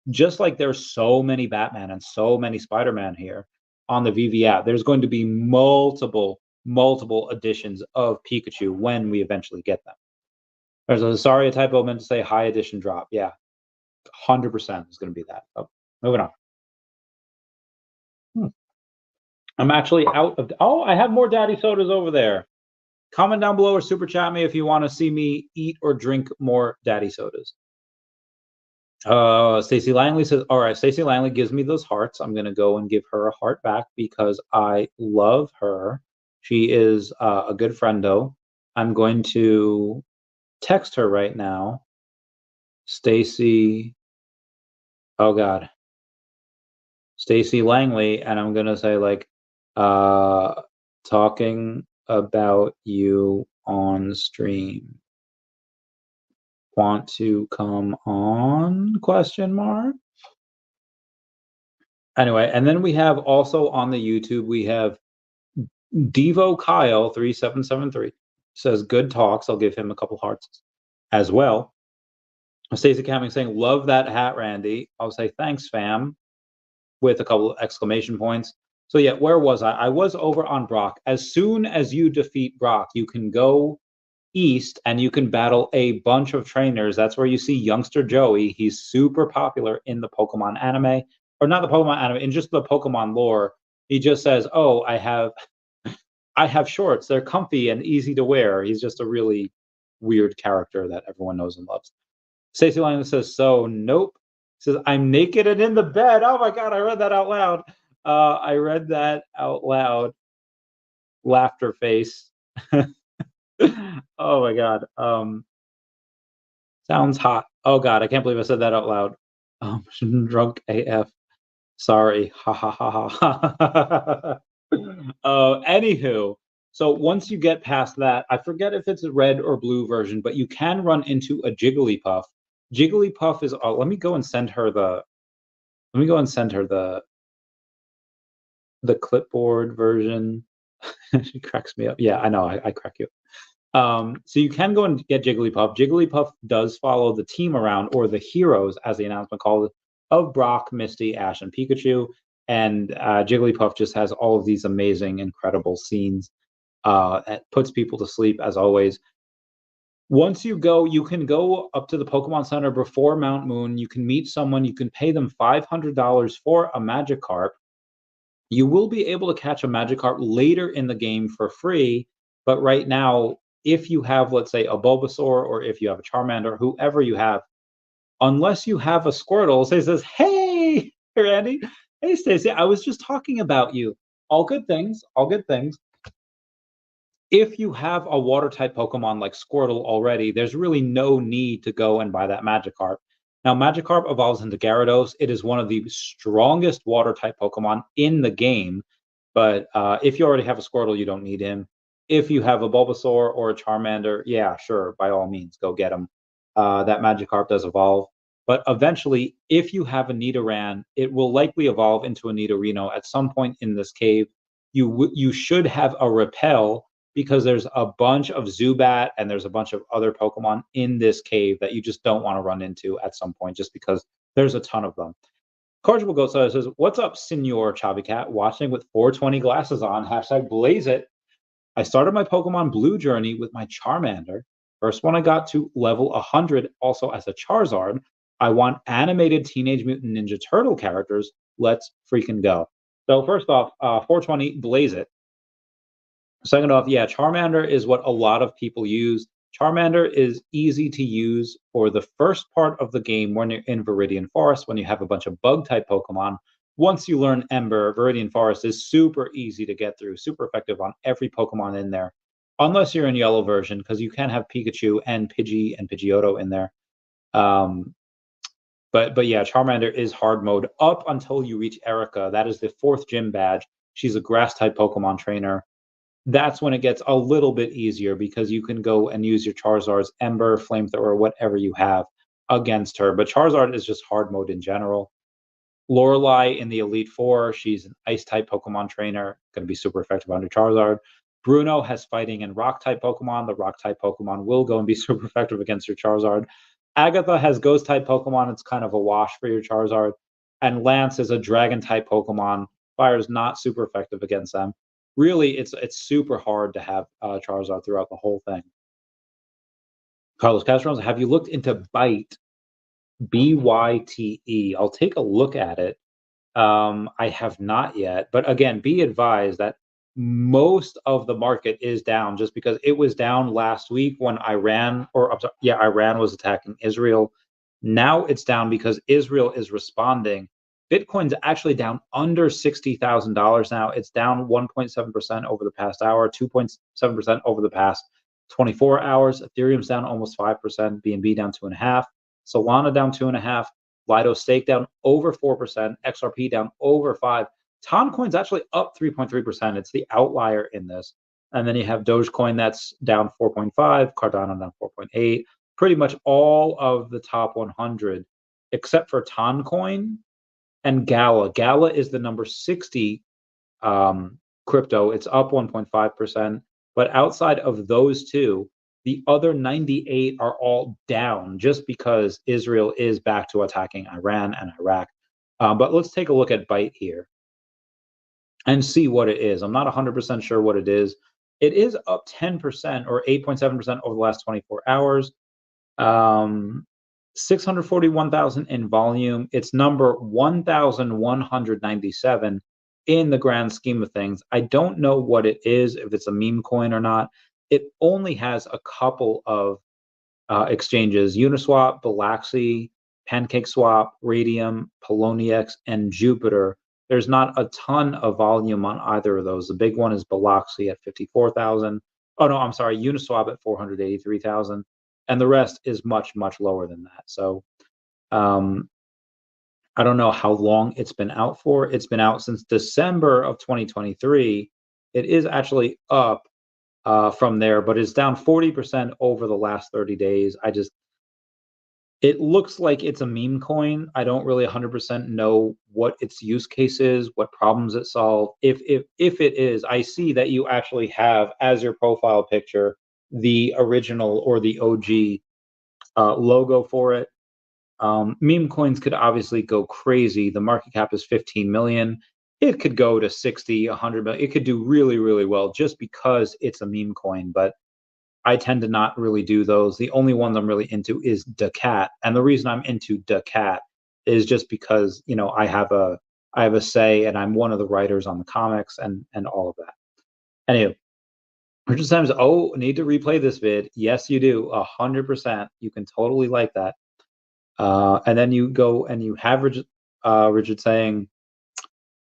Just like there's so many Batman and so many Spider-Man here on the Veve app, there's going to be multiple editions of Pikachu when we eventually get them. There's a, sorry, a typo, meant to say high edition drop. Yeah, 100% is going to be that. Oh, moving on. I'm actually out of. Oh, I have more daddy sodas over there. Comment down below or super chat me if you want to see me eat or drink more daddy sodas. Stacey Langley says, all right, Stacey Langley gives me those hearts. I'm going to go and give her a heart back because I love her. She is a good friendo. I'm going to text her right now. Stacy, oh God, Stacy Langley, and I'm gonna say like, talking about you on stream. Want to come on? Question mark. Anyway, and then we have also on the YouTube, we have Devo Kyle 3773 says good talks. I'll give him a couple hearts as well. Stacey Camming saying, love that hat, Randy. I'll say thanks, fam, with a couple of exclamation points. So yeah, where was I? I was over on Brock. As soon as you defeat Brock, you can go east and you can battle a bunch of trainers. That's where you see youngster Joey. He's super popular in the Pokemon anime, or not the Pokemon anime, in just the Pokemon lore. He just says, oh, I have shorts. They're comfy and easy to wear. He's just a really weird character that everyone knows and loves. Stacey Lyon says, so nope. Says, I'm naked and in the bed. Oh my God, I read that out loud. I read that out loud. Laughter face. Oh my God. Sounds hot. Oh God, I can't believe I said that out loud. Drunk AF. Sorry. Ha ha ha ha. Anywho, so once you get past that, I forget if it's a red or blue version, but you can run into a Jigglypuff. Jigglypuff is. Oh, let me go and send her the. Let me go and send her the clipboard version. She cracks me up. Yeah, I know. I crack you. So you can go and get Jigglypuff. Jigglypuff does follow the team around, or the heroes, as the announcement called it, of Brock, Misty, Ash, and Pikachu. And Jigglypuff just has all of these amazing, incredible scenes. It puts people to sleep, as always. Once you go, you can go up to the Pokemon Center before Mount Moon. You can meet someone. You can pay them $500 for a Magikarp. You will be able to catch a Magikarp later in the game for free, but right now, if you have, let's say, a Bulbasaur, or if you have a Charmander, whoever you have, unless you have a Squirtle, says, hey, Randy, hey, Stacey, I was just talking about you. All good things, all good things. If you have a water-type Pokemon like Squirtle already, there's really no need to go and buy that Magikarp. Now, Magikarp evolves into Gyarados. It is one of the strongest water-type Pokemon in the game, but if you already have a Squirtle, you don't need him. If you have a Bulbasaur or a Charmander, yeah, sure, by all means, go get him. That Magikarp does evolve. But eventually, if you have a Nidoran, it will likely evolve into a Nidorino at some point in this cave. You should have a Repel, because there's a bunch of Zubat and there's a bunch of other Pokemon in this cave that you just don't want to run into at some point, just because there's a ton of them. Cordial Goat says, what's up, Senor Chavicat? Watching with 420 glasses on, hashtag blaze it. I started my Pokemon Blue journey with my Charmander. First one I got to level 100, also as a Charizard. I want animated Teenage Mutant Ninja Turtle characters. Let's freaking go. So first off, 420, blaze it. Second off, yeah, Charmander is what a lot of people use. Charmander is easy to use for the first part of the game when you're in Viridian Forest, when you have a bunch of bug-type Pokemon. Once you learn Ember, Viridian Forest is super easy to get through, super effective on every Pokemon in there, unless you're in Yellow version, because you can have Pikachu and Pidgey and Pidgeotto in there. But yeah, Charmander is hard mode up until you reach Erica. That is the 4th gym badge. She's a Grass-type Pokemon trainer. That's when it gets a little bit easier, because you can go and use your Charizard's Ember, Flamethrower, whatever you have against her. But Charizard is just hard mode in general. Lorelei in the Elite Four, she's an Ice-type Pokemon trainer, going to be super effective under Charizard. Bruno has fighting and Rock-type Pokemon. The Rock-type Pokemon will go and be super effective against your Charizard. Agatha has Ghost-type Pokemon. It's kind of a wash for your Charizard. And Lance is a Dragon-type Pokemon. Fire is not super effective against them. Really, it's super hard to have Charizard throughout the whole thing. Carlos Castro, have you looked into Byte? BYTE. I'll take a look at it. I have not yet, but again, be advised that most of the market is down, just because it was down last week when Iran was attacking Israel. Now it's down because Israel is responding. Bitcoin's actually down under $60,000 now. It's down 1.7% over the past hour, 2.7% over the past 24 hours, Ethereum's down almost 5%, BNB down 2.5%, Solana down 2.5%, Lido Stake down over 4%, XRP down over 5%. Toncoin's actually up 3.3%. It's the outlier in this. And then you have Dogecoin that's down 4.5%, Cardano down 4.8%. Pretty much all of the top 100, except for Toncoin and Gala. Gala is the number 60 crypto. It's up 1.5%. But outside of those two, the other 98 are all down just because Israel is back to attacking Iran and Iraq. But let's take a look at Byte here and see what it is. I'm not 100% sure what it is. It is up 10% or 8.7% over the last 24 hours. 641,000 in volume. It's number 1,197 in the grand scheme of things. I don't know what it is, if it's a meme coin or not. It only has a couple of exchanges: Uniswap, Bilaxy, PancakeSwap, Radium, Poloniex, and Jupiter. There's not a ton of volume on either of those. The big one is Bilaxy at 54,000. Oh no, I'm sorry, Uniswap at 483,000. And the rest is much, much lower than that. So I don't know how long it's been out for. It's been out since December of 2023. It is actually up from there, but it's down 40% over the last 30 days. It looks like it's a meme coin. I don't really 100% know what its use case is, what problems it solves. If it is, I see that you actually have as your profile picture the original or the OG logo for it. Meme coins could obviously go crazy. The market cap is 15 million. It could go to 60, 100 million. It could do really, really well just because it's a meme coin. But I tend to not really do those. The only ones I'm really into is the cat. And the reason I'm into the cat is just because, you know, I have a say and I'm one of the writers on the comics and all of that. Anyway, Richard Sims, oh, need to replay this vid. Yes, you do. 100%. You can totally like that. And then you go and you have Richard saying,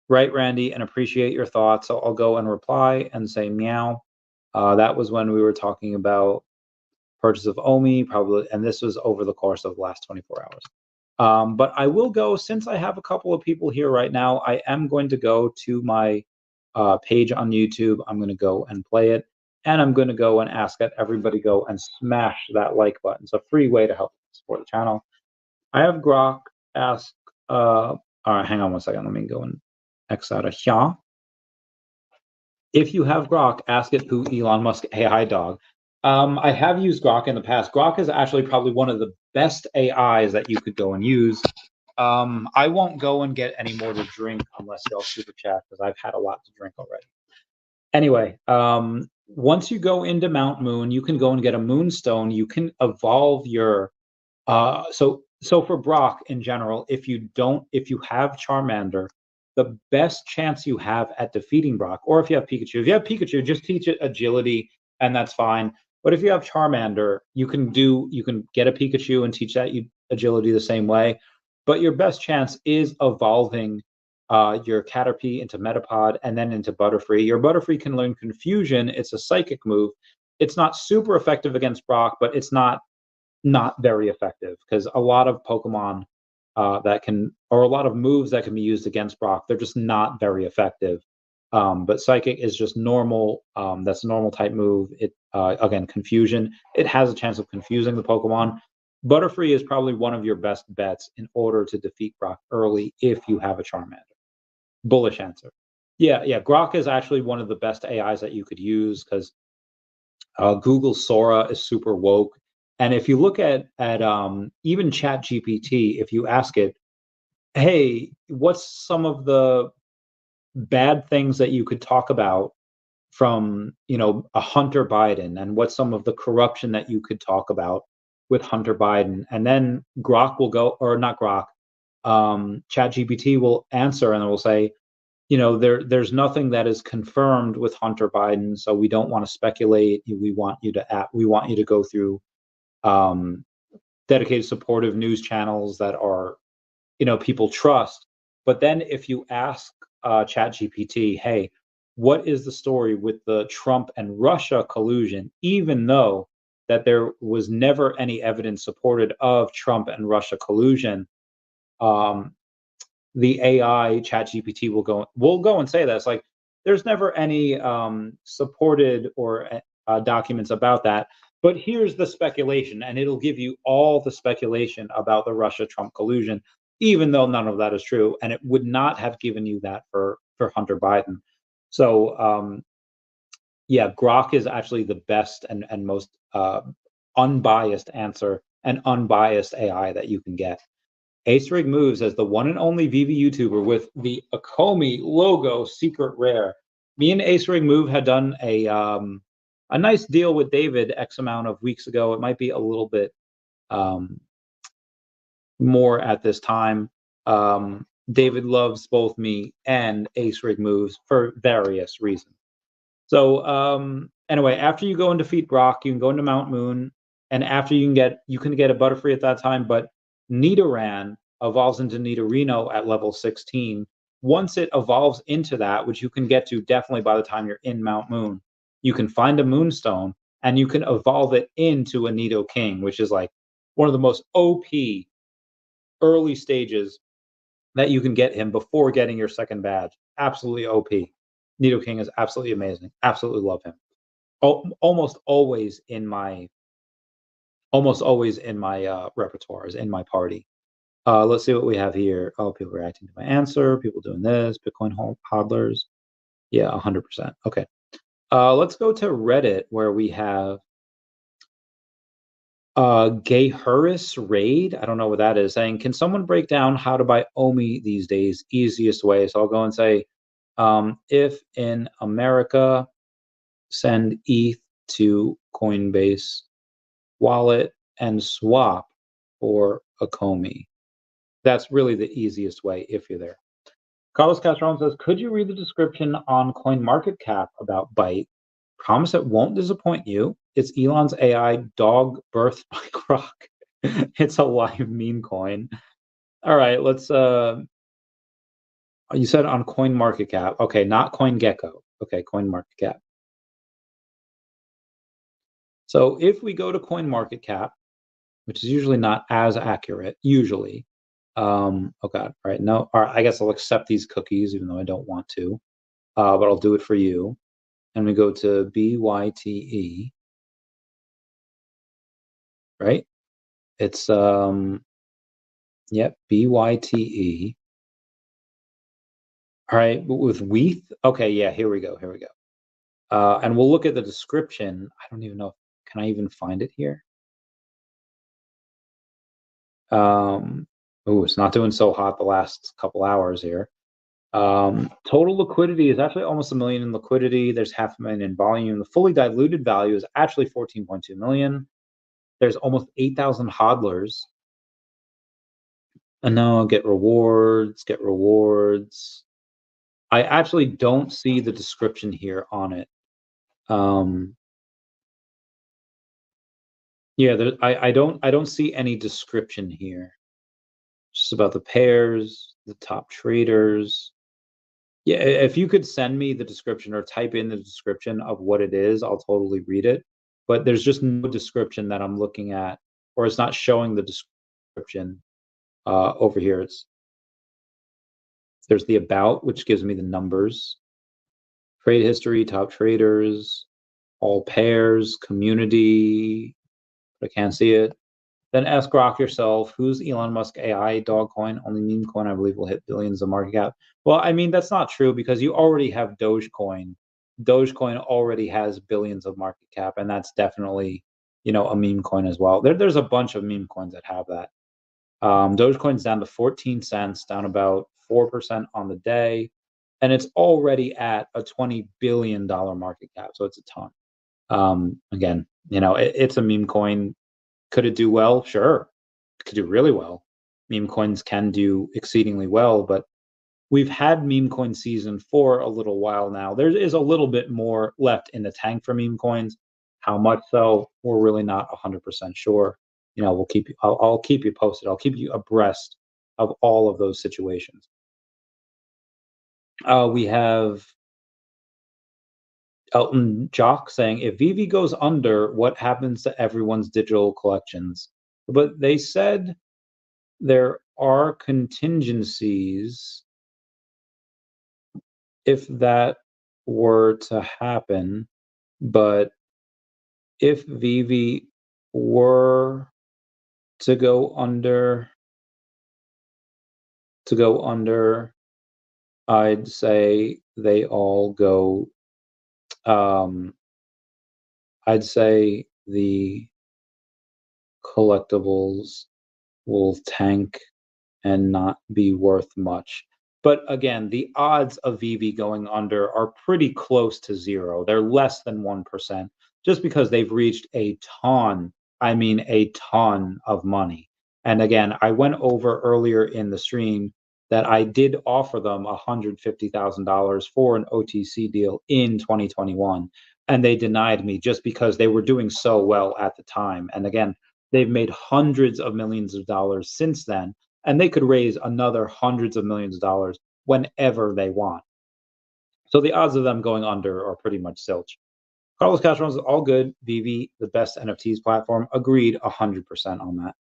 right, Randy, and appreciate your thoughts. So I'll go and reply and say meow. That was when we were talking about purchase of OMI, probably, and this was over the course of the last 24 hours. But I will go, since I have a couple of people here right now, I am going to go to my page on YouTube. I'm going to go and play it. And I'm going to go and ask that everybody go and smash that like button. It's a free way to help support the channel. I have Grok ask, all right, hang on one second. Let me go and X out of here. If you have Grok, ask it who Elon Musk. Hey, hi, dog. I have used Grok in the past. Grok is actually probably one of the best AIs that you could go and use. I won't go and get any more to drink unless y'all super chat because I've had a lot to drink already. Anyway, once you go into Mount Moon, you can go and get a Moonstone. You can evolve your so for Brock in general, if you have Charmander, the best chance you have at defeating Brock, or if you have Pikachu, just teach it agility and that's fine. But if you have Charmander, you can get a Pikachu and teach that agility the same way. But your best chance is evolving your Caterpie into Metapod and then into Butterfree. Your Butterfree can learn Confusion. It's a psychic move. It's not super effective against Brock, but it's not very effective because a lot of Pokemon a lot of moves that can be used against Brock, they're just not very effective. But Psychic is just normal. That's a normal type move. It again, Confusion. It has a chance of confusing the Pokemon. Butterfree is probably one of your best bets in order to defeat Brock early if you have a Charmander. Bullish answer. Yeah. Grok is actually one of the best AIs that you could use because Google Sora is super woke. And if you look at even ChatGPT, if you ask it, hey, what's some of the bad things that you could talk about from, a Hunter Biden, and what's some of the corruption that you could talk about with Hunter Biden, and then Grok will go, or not Grok, ChatGPT will answer and it will say, there's nothing that is confirmed with Hunter Biden, so we don't want to speculate. We want you to go through dedicated supportive news channels that are, people trust. But then if you ask ChatGPT, hey, what is the story with the Trump and Russia collusion, even though that there was never any evidence supported of Trump and Russia collusion. um, the AI ChatGPT will go and say that it's like there's never any supported or documents about that. But here's the speculation, and it'll give you all the speculation about the Russia Trump collusion, even though none of that is true, and it would not have given you that for Hunter Biden. So yeah, Grok is actually the best and most unbiased answer and unbiased AI that you can get. Ace Rig Moves as the one and only Veve YouTuber with the Akomi logo secret rare. Me and Ace Rig Move had done a nice deal with David X amount of weeks ago. It might be a little bit um, more at this time. David loves both me and Ace Rig Moves for various reasons. So anyway, after you go and defeat Brock, you can go into Mount Moon, and after you can get a Butterfree at that time, but Nidoran evolves into Nidorino at level 16. Once it evolves into that, which you can get to definitely by the time you're in Mount Moon, you can find a Moonstone and you can evolve it into a Nidoking, which is like one of the most OP early stages that you can get him before getting your second badge. Absolutely OP. Nidoking is absolutely amazing. Absolutely love him. Almost always in my repertoires in my party. Let's see what we have here. Oh, people reacting to my answer. People doing this. Bitcoin hodlers. Yeah, 100%. Okay. Let's go to Reddit where we have Gay Hurris Raid. I don't know what that is. Saying, can someone break down how to buy OMI these days? Easiest way. So I'll go and say, if in America, send ETH to Coinbase wallet and swap for Akomi. That's really the easiest way if you're there. Carlos Castron says, could you read the description on CoinMarketCap about Byte? Promise it won't disappoint you. It's Elon's AI dog birthed by Grok. It's a live meme coin. All right, let's you said on CoinMarketCap. Okay, not CoinGecko. Okay, CoinMarketCap. So if we go to CoinMarketCap, which is usually not as accurate, usually. Oh God, all right, no, all right, I guess I'll accept these cookies even though I don't want to, but I'll do it for you. And we go to BYTE, right? It's, yep, BYTE. All right, with WETH, okay, yeah, here we go, and we'll look at the description. I don't even know, can I even find it here? Oh, it's not doing so hot the last couple hours here. Total liquidity is actually almost 1 million in liquidity. There's 500,000 in volume. The fully diluted value is actually 14.2 million. There's almost 8,000 hodlers. And now get rewards, get rewards. I actually don't see the description here on it. Yeah, I don't see any description here. Just about the pairs, the top traders. Yeah, if you could send me the description or type in the description of what it is, I'll totally read it. But there's just no description that I'm looking at, or it's not showing the description over here. There's the about, which gives me the numbers, trade history, top traders, all pairs, community. But I can't see it. Then ask Grok yourself, who's Elon Musk AI dog coin? Only meme coin, I believe, will hit billions of market cap. Well, I mean, that's not true because you already have Dogecoin. Dogecoin already has billions of market cap, and that's definitely, a meme coin as well. There's a bunch of meme coins that have that. Dogecoin's down to 14 cents, down about 4% on the day, and it's already at a $20 billion market cap, so it's a ton. Again, it's a meme coin. Could it do well? Sure. It could do really well. Meme coins can do exceedingly well, but we've had meme coin season for a little while now. There is a little bit more left in the tank for meme coins. How much so? We're really not 100% sure. We'll keep you. I'll keep you posted. I'll keep you abreast of all of those situations. We have Elton Jock saying, if Veve goes under, what happens to everyone's digital collections? But they said there are contingencies if that were to happen, but if Veve were to go under, I'd say they all go. I'd say the collectibles will tank and not be worth much. But again, the odds of Veve going under are pretty close to zero. They're less than 1%, just because they've reached a ton, I mean a ton of money. And again, I went over earlier in the stream that I did offer them $150,000 for an OTC deal in 2021, and they denied me just because they were doing so well at the time. And again, they've made hundreds of millions of dollars since then, and they could raise another hundreds of millions of dollars whenever they want. So the odds of them going under are pretty much zilch. Carlos Castro is all good. Veve, the best NFTs platform. Agreed 100% on that.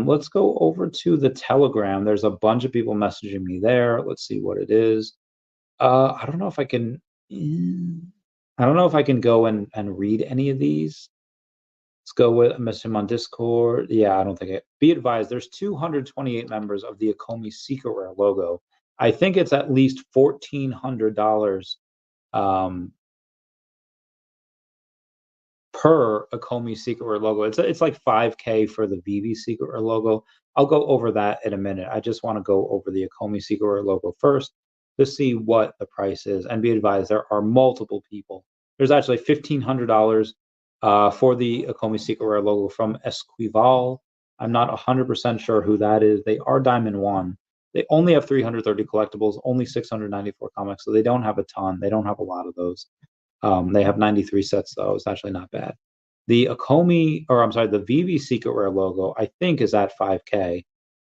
Let's go over to the Telegram. There's a bunch of people messaging me there. Let's see what it is. I don't know if I can. I don't know if I can go and read any of these. Let's go with a message on Discord. Yeah, I don't think it. Be advised, there's 228 members of the Akomi Secret Rare logo. I think it's at least $1,400 per Akomi Secret Rare logo. It's like $5K for the Veve Secret Rare logo. I'll go over that in a minute. I just want to go over the Akomi Secret Rare logo first to see what the price is. And be advised, there are multiple people. There's actually $1,500 for the Akomi Secret Rare logo from Esquivel. I'm not 100% sure who that is. They are Diamond 1. They only have 330 collectibles, only 694 comics, so they don't have a ton. They don't have a lot of those. They have 93 sets, though. It's actually not bad. The the Veve Secret Rare logo, I think, is at 5K.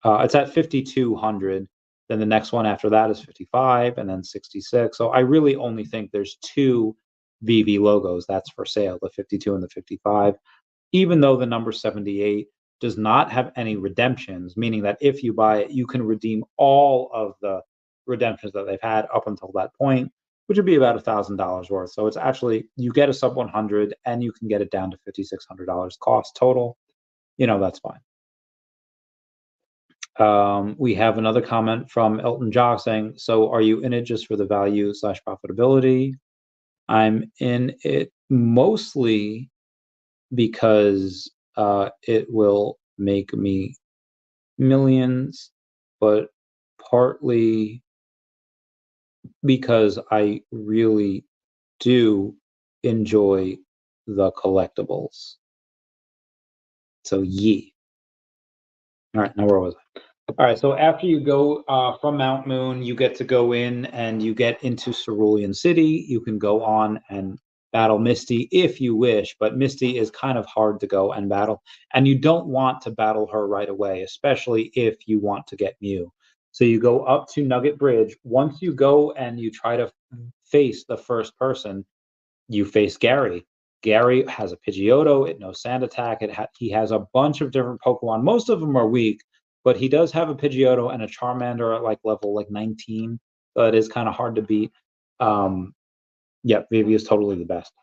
It's at 5,200. Then the next one after that is 55, and then 66. So I really only think there's two Veve logos that's for sale, the 52 and the 55. Even though the number 78 does not have any redemptions, meaning that if you buy it, you can redeem all of the redemptions that they've had up until that point, which would be about $1,000 worth. So it's actually, you get a sub 100 and you can get it down to $5,600 cost total. That's fine. We have another comment from Elton Jock saying, so are you in it just for the value / profitability? I'm in it mostly because it will make me millions, but partly because I really do enjoy the collectibles. So yeah. All right, now where was I? All right, so after you go from Mount Moon, you get to go in and you get into Cerulean City. You can go on and battle Misty if you wish, but Misty is kind of hard to go and battle. And you don't want to battle her right away, especially if you want to get Mew. So you go up to Nugget Bridge. Once you go and you try to face the first person, you face Gary. Gary has a Pidgeotto. It knows Sand Attack. He has a bunch of different Pokemon. Most of them are weak, but he does have a Pidgeotto and a Charmander at level 19. So it is kind of hard to beat. Yeah, Veve is totally the best.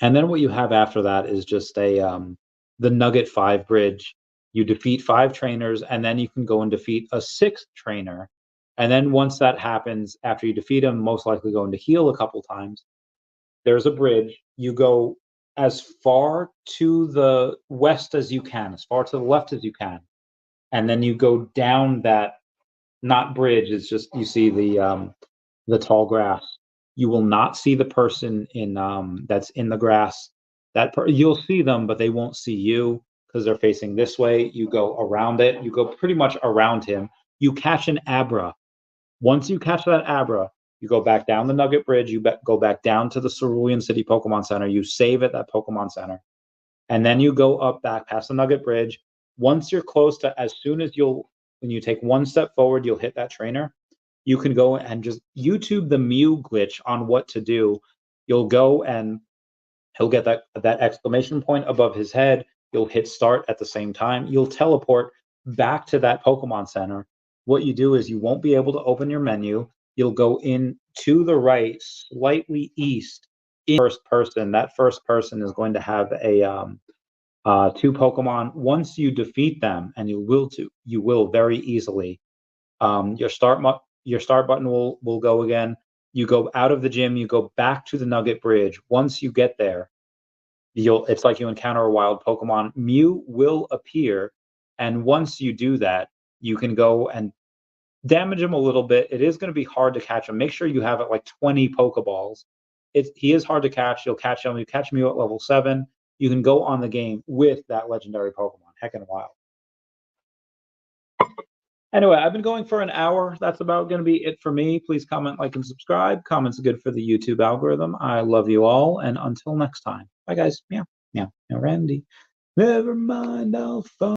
And then what you have after that is just the Nugget 5 bridge. You defeat 5 trainers, and then you can go and defeat a 6th trainer. And then once that happens, after you defeat him, most likely going to heal a couple times. There's a bridge. You go as far to the west as you can, as far to the left as you can. And then you go down that, not bridge, it's just, you see the tall grass. You will not see the person in that's in the grass. You'll see them, but they won't see you because they're facing this way. You go around it. You go pretty much around him. You catch an Abra. Once you catch that Abra, you go back down the Nugget Bridge. You go back down to the Cerulean City Pokemon Center. You save at that Pokemon Center. And then you go up back past the Nugget Bridge. Once you're close to, when you take one step forward, you'll hit that trainer. You can go and just YouTube the Mew glitch on what to do. You'll go and he'll get that exclamation point above his head. You'll hit start at the same time. You'll teleport back to that Pokemon Center. What you do is you won't be able to open your menu. You'll go in to the right, slightly east, in first person. That first person is going to have a two Pokemon. Once you defeat them, and you will very easily. Your start button will go again. You go out of the gym. You go back to the Nugget Bridge. Once you get there, it's like you encounter a wild Pokemon. Mew will appear, and once you do that, you can go and damage him a little bit. It is going to be hard to catch him. Make sure you have like 20 Pokeballs. He is hard to catch. You'll catch him. You catch Mew at level 7. You can go on the game with that legendary Pokemon. Heckin' wild. Anyway, I've been going for an hour. That's about going to be it for me. Please comment, like, and subscribe. Comments are good for the YouTube algorithm. I love you all, and until next time. Bye, guys. Meow, meow, meow, Randy. Never mind, I'll phone.